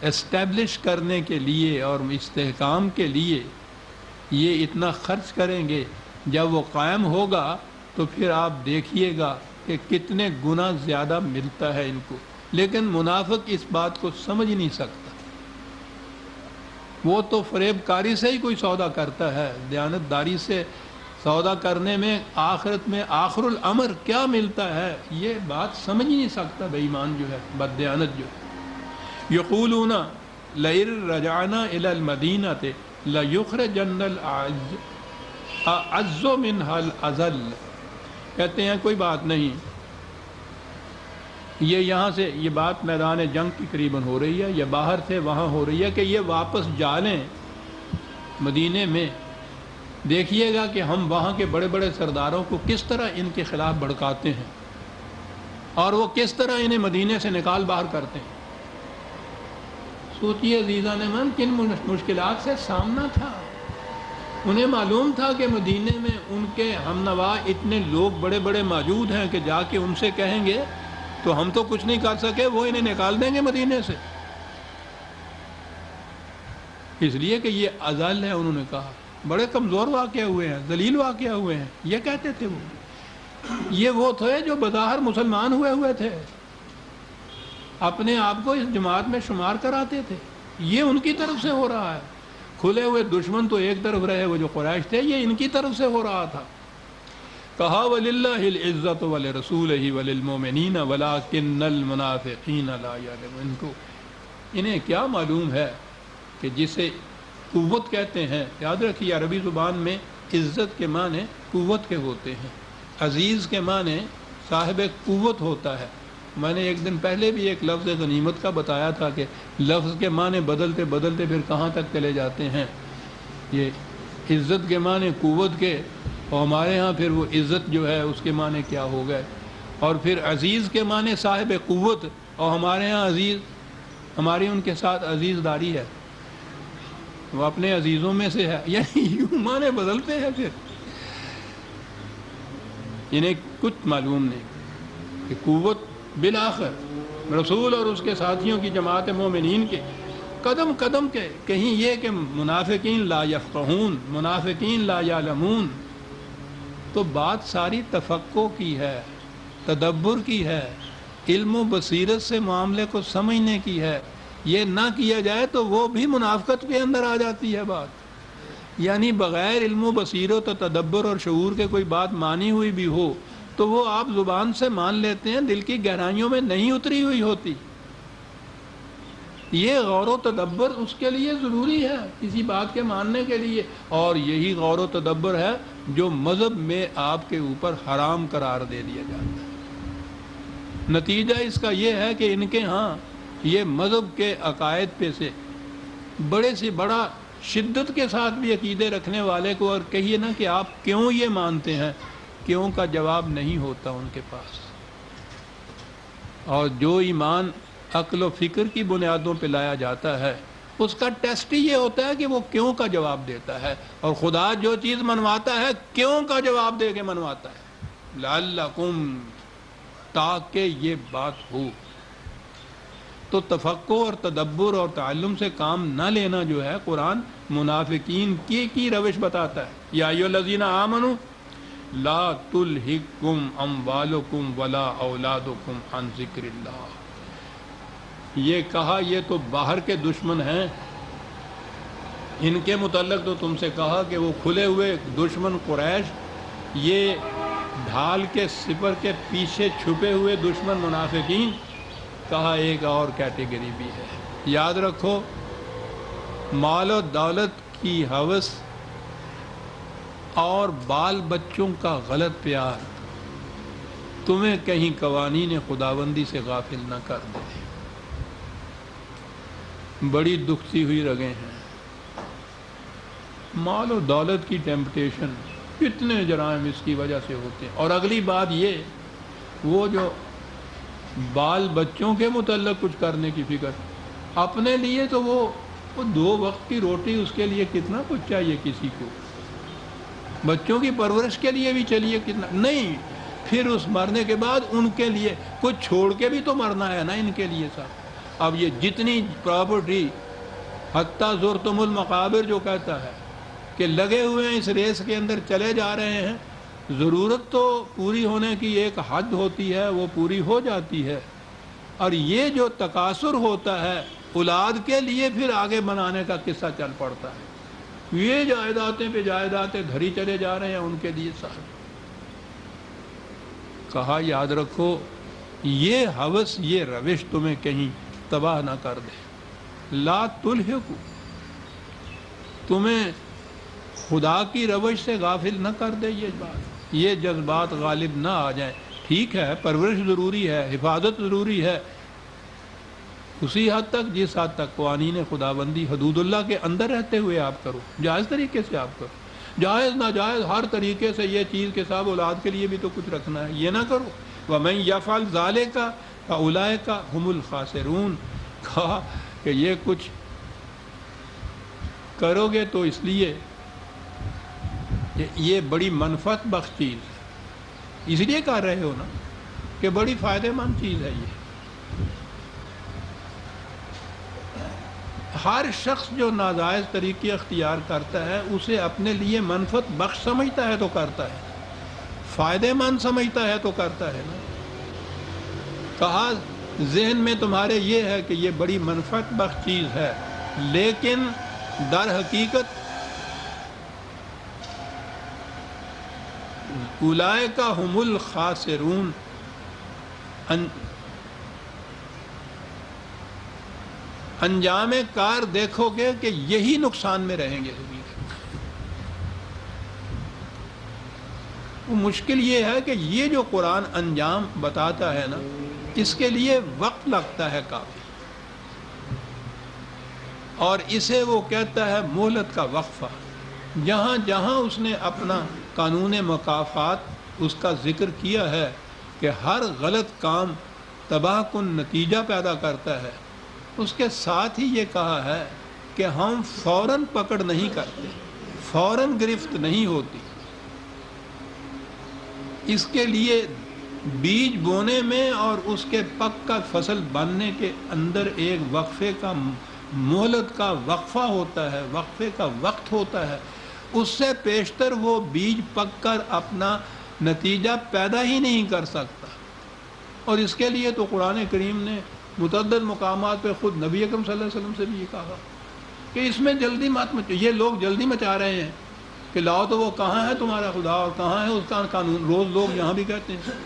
Speaker 1: اسٹیبلش کرنے کے لیے اور استحکام کے لیے یہ اتنا خرچ کریں گے، جب وہ قائم ہوگا تو پھر آپ دیکھیے گا کہ کتنے گنا زیادہ ملتا ہے ان کو۔ لیکن منافق اس بات کو سمجھ نہیں سکتا، وہ تو فریب کاری سے ہی کوئی سودا کرتا ہے، دیانت داری سے سودا کرنے میں آخرت میں آخر الامر کیا ملتا ہے یہ بات سمجھ نہیں سکتا بے ایمان جو ہے، بد دیانت جو ہے۔ یقولون لئن رجعنا الی المدینۃ لیخرجن الاعز منها الاذل، کہتے ہیں کوئی بات نہیں، یہ یہاں سے یہ بات میدان جنگ کی قریباً ہو رہی ہے یا باہر سے وہاں ہو رہی ہے کہ یہ واپس جا لیں مدینے میں، دیکھیے گا کہ ہم وہاں کے بڑے بڑے سرداروں کو کس طرح ان کے خلاف بھڑکاتے ہیں اور وہ کس طرح انہیں مدینے سے نکال باہر کرتے ہیں۔ سوچئے عزیزان من کن مشکلات سے سامنا تھا، انہیں معلوم تھا کہ مدینے میں ان کے ہم نوا اتنے لوگ بڑے بڑے موجود ہیں کہ جا کے ان سے کہیں گے تو ہم تو کچھ نہیں کر سکے، وہ انہیں نکال دیں گے مدینے سے، اس لیے کہ یہ اذل ہے۔ انہوں نے کہا بڑے کمزور واقع ہوئے ہیں، ذلیل واقع ہوئے ہیں، یہ کہتے تھے یہ وہ تھے جو بظاہر مسلمان ہوئے تھے، اپنے آپ کو اس جماعت میں شمار کراتے تھے، یہ ان کی طرف سے ہو رہا ہے۔ کھلے ہوئے دشمن تو ایک طرف رہے وہ جو قریش تھے، یہ ان کی طرف سے ہو رہا تھا۔ کہا وَلِلَّهِ الْعِزَّةُ وَلِرَسُولِهِ وَلِلْمُؤْمِنِينَ وَلَٰكِنَّ الْمُنَافِقِينَ لَا يَعْلَمُونَ۔ انہیں کیا معلوم ہے کہ جسے قوت کہتے ہیں، یاد رکھیے عربی زبان میں عزت کے معنی قوت کے ہوتے ہیں، عزیز کے معنی صاحب قوت ہوتا ہے۔ میں نے ایک دن پہلے بھی ایک لفظ غنیمت کا بتایا تھا کہ لفظ کے معنی بدلتے بدلتے پھر کہاں تک چلے جاتے ہیں۔ یہ عزت کے معنی قوت کے، اور ہمارے ہاں پھر وہ عزت جو ہے اس کے معنی کیا ہو گئے، اور پھر عزیز کے معنی صاحب قوت، اور ہمارے ہاں عزیز ہماری ان کے ساتھ عزیز داری ہے، وہ اپنے عزیزوں میں سے ہے، یعنی یوں معنی بدلتے ہیں۔ پھر انہیں کچھ معلوم نہیں کہ قوت بالآخر رسول اور اس کے ساتھیوں کی جماعت مومنین کے قدم قدم کے، کہیں یہ کہ منافقین لا یفقہون، منافقین لا یعلمون، تو بات ساری تفقہ کی ہے، تدبر کی ہے، علم و بصیرت سے معاملے کو سمجھنے کی ہے۔ یہ نہ کیا جائے تو وہ بھی منافقت کے اندر آ جاتی ہے بات، یعنی بغیر علم و بصیرت و تدبر اور شعور کے کوئی بات مانی ہوئی بھی ہو تو وہ آپ زبان سے مان لیتے ہیں، دل کی گہرائیوں میں نہیں اتری ہوئی ہوتی۔ یہ غور و تدبر اس کے لیے ضروری ہے کسی بات کے ماننے کے لیے، اور یہی غور و تدبر ہے جو مذہب میں آپ کے اوپر حرام قرار دے دیا جاتا ہے۔ نتیجہ اس کا یہ ہے کہ ان کے ہاں یہ مذہب کے عقائد پہ سے بڑے سے بڑا شدت کے ساتھ بھی عقیدے رکھنے والے کو اور کہیے نا کہ آپ کیوں یہ مانتے ہیں، کیوں کا جواب نہیں ہوتا ان کے پاس۔ اور جو ایمان عقل و فکر کی بنیادوں پہ لایا جاتا ہے اس کا ٹیسٹ ہی یہ ہوتا ہے کہ وہ کیوں کا جواب دیتا ہے، اور خدا جو چیز منواتا ہے کیوں کا جواب دے کے منواتا ہے، لعلکم، تاکہ یہ بات ہو۔ تو تفقہ اور تدبر اور تعلم سے کام نہ لینا جو ہے قرآن منافقین کی روش بتاتا ہے۔ یا ایھا الذین آمنوا لا تلہکم اموالکم ولا اولادکم عن ذکر اللہ۔ یہ کہا یہ تو باہر کے دشمن ہیں، ان کے متعلق تو تم سے کہا کہ وہ کھلے ہوئے دشمن قریش، یہ ڈھال کے سپر کے پیچھے چھپے ہوئے دشمن منافقین، کہا ایک اور کیٹیگری بھی ہے۔ یاد رکھو مال و دولت کی ہوس اور بال بچوں کا غلط پیار تمہیں کہیں قوانین خداوندی سے غافل نہ کر دے۔ بڑی دکھتی ہوئی رگیں ہیں، مال و دولت کی ٹیمپٹیشن، کتنے جرائم اس کی وجہ سے ہوتے ہیں۔ اور اگلی بات یہ، وہ جو بال بچوں کے متعلق کچھ کرنے کی فکر، اپنے لیے تو وہ 2 وقت کی روٹی، اس کے لیے کتنا کچھ چاہیے کسی کو، بچوں کی پرورش کے لیے بھی چلیے کتنا نہیں، پھر اس مرنے کے بعد ان کے لیے کچھ چھوڑ کے بھی تو مرنا ہے نا ان کے لیے صاحب۔ اب یہ جتنی پراپرٹی، حتیٰ زرتم المقابر جو کہتا ہے کہ لگے ہوئے ہیں اس ریس کے اندر، چلے جا رہے ہیں، ضرورت تو پوری ہونے کی ایک حد ہوتی ہے، وہ پوری ہو جاتی ہے، اور یہ جو تکاثر ہوتا ہے اولاد کے لیے پھر آگے بنانے کا قصہ چل پڑتا ہے۔ یہ جائیدادیں پہ جائیدادیں دھری چلے جا رہے ہیں ان کے لیے صاحب۔ کہا یاد رکھو یہ ہوس، یہ روش تمہیں کہیں تباہ نہ کر دے۔ لا تلہکو، تمہیں خدا کی روش سے غافل نہ کر دے یہ بات، یہ جذبات غالب نہ آ جائیں۔ ٹھیک ہے، پرورش ضروری ہے، حفاظت ضروری ہے، اسی حد تک جس حد تک قوانین خداوندی حدود اللہ کے اندر رہتے ہوئے آپ کرو، جائز طریقے سے آپ کرو۔ جائز ناجائز ہر طریقے سے یہ چیز کے صاحب اولاد کے لیے بھی تو کچھ رکھنا ہے، یہ نہ کرو۔ وَمَن يَفْعَلْ ذَلِكَ فَأُولَٰئِكَ هُمُ الْخَاسِرُونَ، کہا کہ یہ کچھ کرو گے تو اس لیے یہ بڑی منفعت بخش چیز ہے، اس لیے کر رہے ہو نا کہ بڑی فائدہ مند چیز ہے یہ۔ ہر شخص جو ناجائز طریقے اختیار کرتا ہے اسے اپنے لیے منفعت بخش سمجھتا ہے تو کرتا ہے، فائدہ مند سمجھتا ہے تو کرتا ہے نا۔ کہا ذہن میں تمہارے یہ ہے کہ یہ بڑی منفعت بخش چیز ہے، لیکن در حقیقت اولئک ھم الخاسرون، انجام کار دیکھو گے کہ یہی نقصان میں رہیں گے۔ وہ مشکل یہ ہے کہ یہ جو قرآن انجام بتاتا ہے نا، اس کے لیے وقت لگتا ہے کافی، اور اسے وہ کہتا ہے مہلت کا وقفہ۔ جہاں جہاں اس نے اپنا قانون مکافات اس کا ذکر کیا ہے کہ ہر غلط کام تباہ کن نتیجہ پیدا کرتا ہے، اس کے ساتھ ہی یہ کہا ہے کہ ہم فوراً پکڑ نہیں کرتے، فوراً گرفت نہیں ہوتی۔ اس کے لیے بیج بونے میں اور اس کے پک کا فصل بننے کے اندر ایک وقفے کا، مہلت کا وقفہ ہوتا ہے، وقفے کا وقت ہوتا ہے۔ اس سے پیشتر وہ بیج پک کر اپنا نتیجہ پیدا ہی نہیں کر سکتا۔ اور اس کے لیے تو قرآن کریم نے متعدد مقامات پہ خود نبی اکرم صلی اللہ علیہ وسلم سے بھی یہ کہا کہ اس میں جلدی مت مچو۔ یہ لوگ جلدی مچا رہے ہیں کہ لاؤ تو وہ کہاں ہے تمہارا خدا اور کہاں ہے اس کا قانون۔ روز لوگ یہاں بھی کہتے ہیں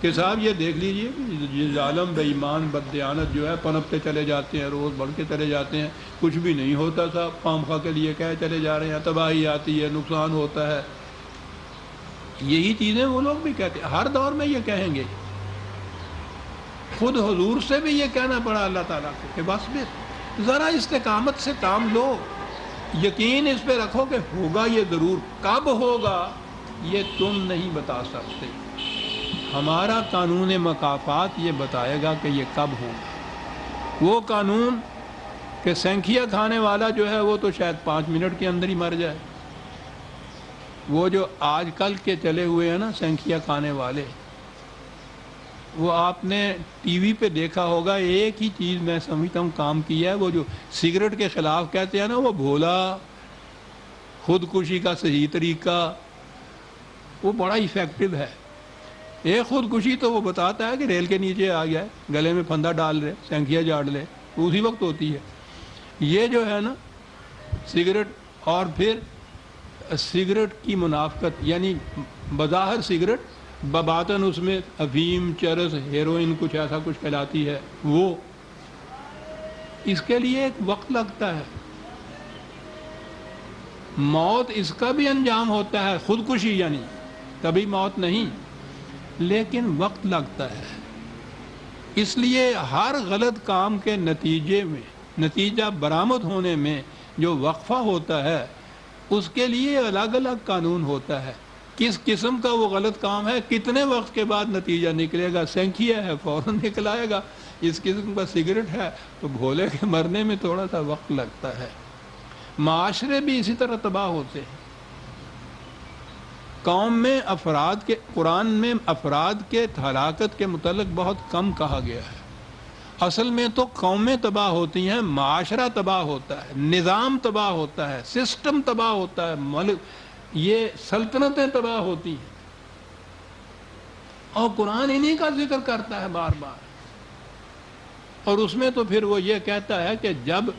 Speaker 1: کہ صاحب یہ دیکھ لیجئے یہ ظالم بے ایمان بددیانت جو ہے پنپتے چلے جاتے ہیں، روز بڑھ کے چلے جاتے ہیں، کچھ بھی نہیں ہوتا صاحب، خام خواہ کے لیے کہہ چلے جا رہے ہیں، تباہی آتی ہے، نقصان ہوتا ہے۔ یہی چیزیں وہ لوگ بھی کہتے ہیں، ہر دور میں یہ کہیں گے۔ خود حضور سے بھی یہ کہنا پڑا اللہ تعالیٰ کو کہ بس ذرا استقامت سے کام لو، یقین اس پہ رکھو کہ ہوگا یہ ضرور، کب ہوگا یہ تم نہیں بتا سکتے، ہمارا قانون مکافات یہ بتائے گا کہ یہ کب ہوگا۔ وہ قانون کہ سینکھیا کھانے والا جو ہے وہ تو شاید 5 منٹ کے اندر ہی مر جائے۔ وہ جو آج کل کے چلے ہوئے ہیں نا سینکھیا کھانے والے، وہ آپ نے ٹی وی پہ دیکھا ہوگا، ایک ہی چیز میں سمجھتا ہوں کام کیا ہے، وہ جو سگریٹ کے خلاف کہتے ہیں نا، وہ بھولا خودکشی کا صحیح طریقہ، وہ بڑا ایفیکٹو ہے۔ ایک خودکشی تو وہ بتاتا ہے کہ ریل کے نیچے آ گیا ہے، گلے میں پھندا ڈال لے، سینکھیا جاڑ لے، اسی وقت ہوتی ہے۔ یہ جو ہے نا سگریٹ، اور پھر سگریٹ کی منافقت، یعنی بظاہر سگریٹ، بباطن اس میں افیم، چرس، ہیروئن کچھ ایسا کچھ کہلاتی ہے، وہ اس کے لیے ایک وقت لگتا ہے۔ موت اس کا بھی انجام ہوتا ہے، خودکشی یعنی کبھی موت نہیں، لیکن وقت لگتا ہے. اس لیے ہر غلط کام کے نتیجے میں، نتیجہ برآمد ہونے میں جو وقفہ ہوتا ہے اس کے لیے الگ الگ قانون ہوتا ہے. کس قسم کا وہ غلط کام ہے، کتنے وقت کے بعد نتیجہ نکلے گا. سینکھیا ہے فوراً نکل آئے گا. اس قسم کا سگریٹ ہے تو بھولے کے مرنے میں تھوڑا سا وقت لگتا ہے. معاشرے بھی اسی طرح تباہ ہوتے ہیں. قوم میں افراد کے، قرآن میں افراد کے ہلاکت کے متعلق بہت کم کہا گیا ہے. اصل میں تو قومیں تباہ ہوتی ہیں، معاشرہ تباہ ہوتا ہے، نظام تباہ ہوتا ہے، سسٹم تباہ ہوتا ہے، ملک، یہ سلطنتیں تباہ ہوتی ہیں. اور قرآن انہی کا ذکر کرتا ہے بار بار. اور اس میں تو پھر وہ یہ کہتا ہے کہ جب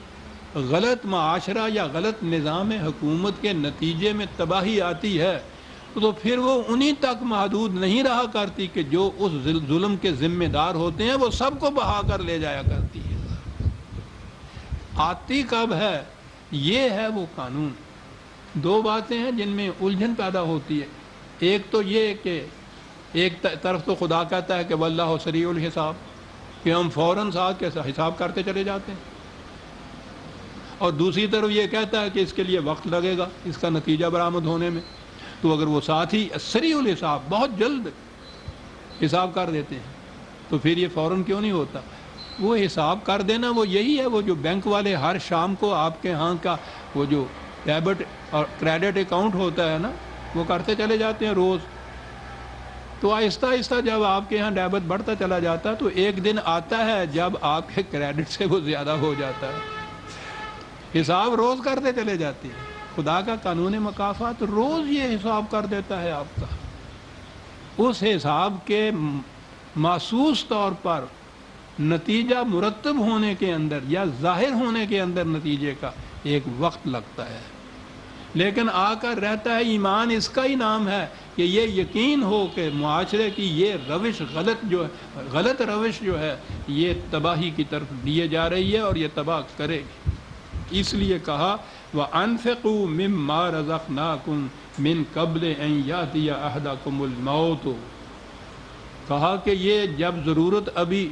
Speaker 1: غلط معاشرہ یا غلط نظام حکومت کے نتیجے میں تباہی آتی ہے تو پھر وہ انہی تک محدود نہیں رہا کرتی کہ جو اس ظلم کے ذمہ دار ہوتے ہیں، وہ سب کو بہا کر لے جایا کرتی ہے. آتی کب ہے؟ یہ ہے وہ قانون. دو باتیں ہیں جن میں الجھن پیدا ہوتی ہے. ایک تو یہ کہ ایک طرف تو خدا کہتا ہے کہ واللہ سریع الحساب، کہ ہم فوراً ساتھ کے حساب کرتے چلے جاتے ہیں، اور دوسری طرف یہ کہتا ہے کہ اس کے لیے وقت لگے گا اس کا نتیجہ برآمد ہونے میں. تو اگر وہ ساتھ ہی سریع الحساب، بہت جلد حساب کر دیتے ہیں، تو پھر یہ فوراً کیوں نہیں ہوتا؟ وہ حساب کر دینا وہ یہی ہے، وہ جو بینک والے ہر شام کو آپ کے ہاں کا وہ جو ڈیبٹ اور کریڈٹ اکاؤنٹ ہوتا ہے نا، وہ کرتے چلے جاتے ہیں روز. تو آہستہ آہستہ جب آپ کے ہاں ڈیبٹ بڑھتا چلا جاتا ہے تو ایک دن آتا ہے جب آپ کے کریڈٹ سے وہ زیادہ ہو جاتا ہے. حساب روز کرتے چلے جاتے ہیں. خدا کا قانون مکافات روز یہ حساب کر دیتا ہے آپ کا. اس حساب کے محسوس طور پر نتیجہ مرتب ہونے کے اندر یا ظاہر ہونے کے اندر نتیجے کا ایک وقت لگتا ہے. لیکن آ کر رہتا ہے ایمان، اس کا ہی نام ہے کہ یہ یقین ہو کہ معاشرے کی یہ روش غلط روش جو ہے یہ تباہی کی طرف لیے جا رہی ہے اور یہ تباہ کرے گی. اس لیے کہا وَأَنفِقُوا مِمَّا رَزَقْنَاكُمْ مِن قَبْلِ أَن يَأْتِيَ أَحَدَكُمُ الْمَوْتُ. کہا کہ یہ جب ضرورت، ابھی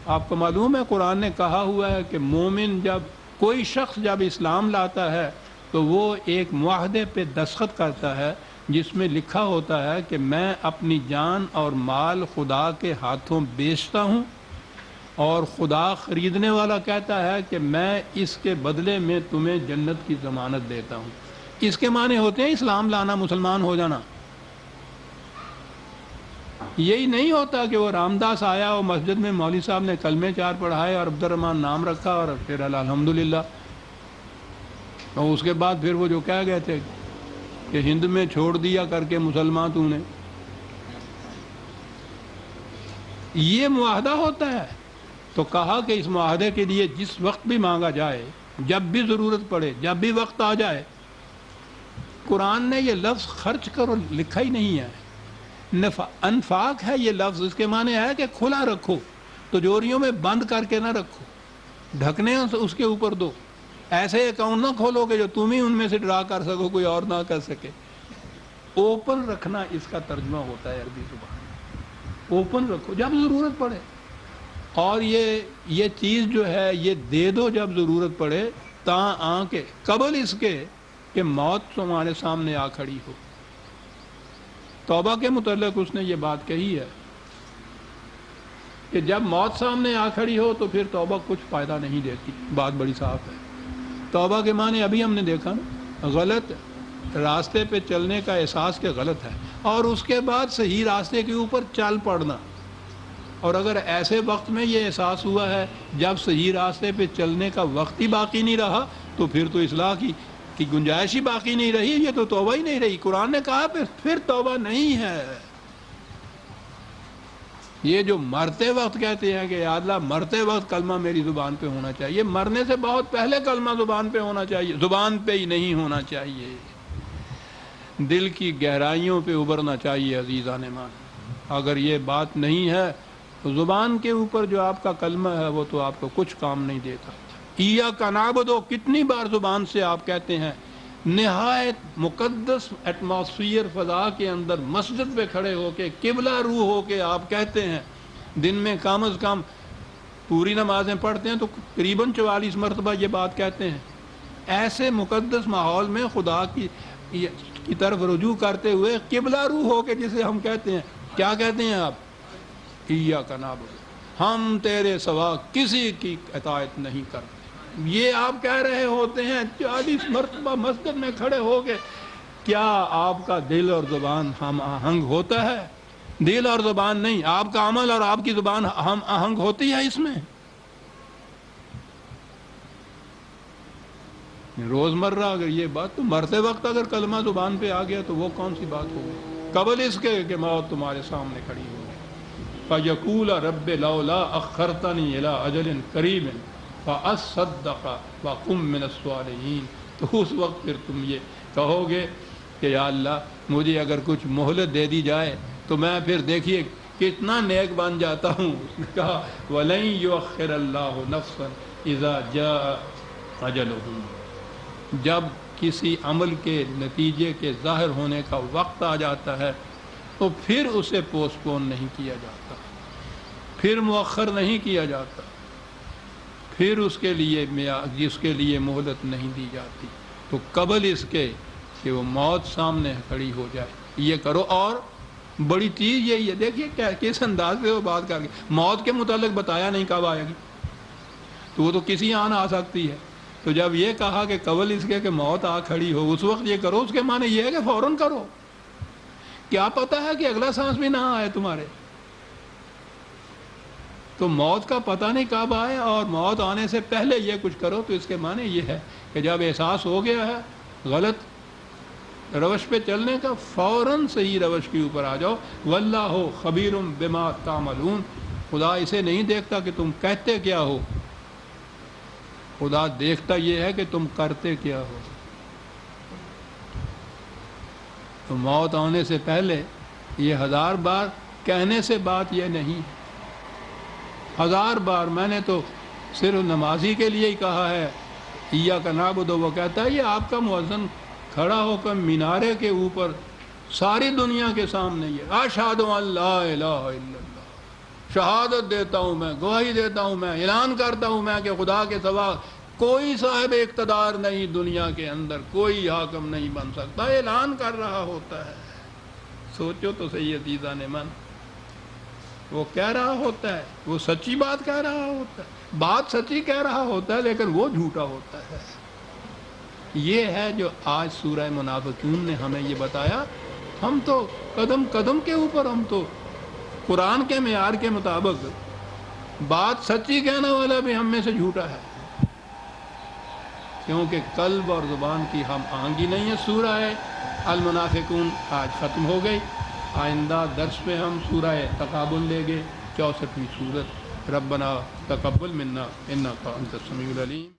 Speaker 1: آپ کو معلوم ہے قرآن نے کہا ہوا ہے کہ مومن جب، کوئی شخص جب اسلام لاتا ہے تو وہ ایک معاہدے پہ دستخط کرتا ہے جس میں لکھا ہوتا ہے کہ میں اپنی جان اور مال خدا کے ہاتھوں بیچتا ہوں، اور خدا خریدنے والا کہتا ہے کہ میں اس کے بدلے میں تمہیں جنت کی ضمانت دیتا ہوں. اس کے معنی ہوتے ہیں اسلام لانا، مسلمان ہو جانا. یہی نہیں ہوتا کہ وہ رام داس آیا اور مسجد میں مولوی صاحب نے کلمے 4 پڑھائے اور عبد الرحمن نام رکھا اور پھر الحمدللہ، اور اس کے بعد پھر وہ جو کہہ گئے تھے کہ ہند میں چھوڑ دیا کر کے مسلمان تو نے. یہ معاہدہ ہوتا ہے. تو کہا کہ اس معاہدے کے لیے جس وقت بھی مانگا جائے، جب بھی ضرورت پڑے، جب بھی وقت آ جائے. قرآن نے یہ لفظ خرچ کرو لکھا ہی نہیں ہے، انفاق ہے یہ لفظ. اس کے معنی ہے کہ کھلا رکھو، تجوریوں میں بند کر کے نہ رکھو، ڈھکنے اس کے اوپر دو. ایسے اکاؤنٹ نہ کھولو کہ جو تم ہی ان میں سے ڈرا کر سکو، کوئی اور نہ کر سکے. اوپن رکھنا اس کا ترجمہ ہوتا ہے عربی زبان میں. اوپن رکھو جب ضرورت پڑے، اور یہ چیز جو ہے یہ دے دو جب ضرورت پڑے، تاں آ کے قبل اس کے کہ موت تمہارے سامنے آ کھڑی ہو. توبہ کے متعلق اس نے یہ بات کہی ہے کہ جب موت سامنے آ کھڑی ہو تو پھر توبہ کچھ فائدہ نہیں دیتی. بات بڑی صاف ہے. توبہ کے معنی ابھی ہم نے دیکھا نا، غلط راستے پہ چلنے کا احساس کہ غلط ہے، اور اس کے بعد صحیح راستے کے اوپر چل پڑنا. اور اگر ایسے وقت میں یہ احساس ہوا ہے جب صحیح راستے پہ چلنے کا وقت ہی باقی نہیں رہا، تو پھر تو اصلاح کی گنجائش ہی باقی نہیں رہی، یہ تو توبہ ہی نہیں رہی. قرآن نے کہا پھر توبہ نہیں ہے. یہ جو مرتے وقت کہتے ہیں کہ یا اللہ مرتے وقت کلمہ میری زبان پہ ہونا چاہیے، مرنے سے بہت پہلے کلمہ زبان پہ ہونا چاہیے، زبان پہ ہی نہیں ہونا چاہیے، دل کی گہرائیوں پہ ابھرنا چاہیے. عزیزان ایمان، اگر یہ بات نہیں ہے تو زبان کے اوپر جو آپ کا کلمہ ہے وہ تو آپ کو کچھ کام نہیں دیتا. ایاک نعبد، کتنی بار زبان سے آپ کہتے ہیں نہایت مقدس ایٹماسفیئر فضا کے اندر مسجد پہ کھڑے ہو کے قبلہ روح ہو کے آپ کہتے ہیں، دن میں کم از کم پوری نمازیں پڑھتے ہیں تو قریباً 44 مرتبہ یہ بات کہتے ہیں، ایسے مقدس ماحول میں خدا کی طرف رجوع کرتے ہوئے قبلہ روح ہو کے جسے ہم کہتے ہیں، کیا کہتے ہیں آپ؟ ایاک نعبد، ہم تیرے سوا کسی کی اطاعت نہیں کرتے۔ یہ آپ کہہ رہے ہوتے ہیں 40 مرتبہ مسجد میں کھڑے ہو کے، کیا آپ کا دل اور زبان ہم آہنگ ہوتا ہے؟ دل اور زبان نہیں، آپ کا عمل اور آپ کی زبان ہم آہنگ ہوتی ہے اس میں؟ روزمرہ اگر یہ بات، تو مرتے وقت اگر کلمہ زبان پہ آ گیا تو وہ کون سی بات ہوگی قبل اس کے کہ موت تمہارے سامنے کھڑی ہوگی۔ فَيَقُولَ رَبِّ لَوْلَا أَخَّرْتَنِي إِلَىٰ أَجَلٍ قَرِيبٍ فَأَصَّدَّقَ وَأَكُن مِّنَ الصَّالِحِينَ، تو اس وقت پھر تم یہ کہو گے کہ یا اللہ مجھے اگر کچھ مہلت دے دی جائے تو میں پھر دیکھیے کتنا نیک بن جاتا ہوں۔ اس نے کہا وَلَن يُؤَخِّرَ اللَّهُ نَفْسًا إِذَا جَاءَ أَجَلُهُ، جب کسی عمل کے نتیجے کے ظاہر ہونے کا وقت آ جاتا ہے تو پھر اسے پوسٹ پون نہیں کیا جاتا، پھر مؤخر نہیں کیا جاتا، پھر اس کے لیے مہلت نہیں دی جاتی۔ تو قبل اس کے کہ وہ موت سامنے کھڑی ہو جائے یہ کرو۔ اور بڑی چیز یہی ہے، دیکھیے کس انداز سے وہ بات کر کے موت کے متعلق بتایا نہیں کب آئے گی، تو وہ تو کسی آن آ سکتی ہے۔ تو جب یہ کہا کہ قبل اس کے کہ موت آ کھڑی ہو اس وقت یہ کرو، اس کے معنی یہ ہے کہ فوراً کرو۔ کیا پتہ ہے کہ اگلا سانس بھی نہ آئے تمہارے؟ تو موت کا پتہ نہیں کب آئے، اور موت آنے سے پہلے یہ کچھ کرو، تو اس کے معنی یہ ہے کہ جب احساس ہو گیا ہے غلط روش پہ چلنے کا، فوراً صحیح روش کے اوپر آ جاؤ۔ واللہ خبیر بما تعملون، خدا اسے نہیں دیکھتا کہ تم کہتے کیا ہو، خدا دیکھتا یہ ہے کہ تم کرتے کیا ہو۔ تو موت آنے سے پہلے یہ 1000 بار کہنے سے بات یہ نہیں، 1000 بار میں نے تو صرف نمازی کے لیے ہی کہا ہے ایاک نعبد، وہ کہتا ہے یہ آپ کا مؤذن کھڑا ہو کر مینارے کے اوپر ساری دنیا کے سامنے یہ اشہد ان لا الہ الا اللہ، شہادت دیتا ہوں میں، گواہی دیتا ہوں میں، اعلان کرتا ہوں میں کہ خدا کے سوا کوئی صاحب اقتدار نہیں، دنیا کے اندر کوئی حاکم نہیں بن سکتا، اعلان کر رہا ہوتا ہے۔ سوچو تو صحیح عزیزان من، وہ کہہ رہا ہوتا ہے، وہ سچی بات کہہ رہا ہوتا ہے، بات سچی کہہ رہا ہوتا ہے، لیکن وہ جھوٹا ہوتا ہے۔ یہ ہے جو آج سورہ منافقون نے ہمیں یہ بتایا۔ ہم تو قدم قدم کے اوپر، ہم تو قرآن کے معیار کے مطابق بات سچی کہنے والا بھی ہم میں سے جھوٹا ہے، کیونکہ قلب اور زبان کی ہم آہنگی نہیں ہے۔ سورہ المنافقون آج ختم ہو گئی، آئندہ درس میں ہم سورہ تغابن لیں گے، 64ویں سورت۔ ربنا تقبل منا انک انت السمیع العلیم۔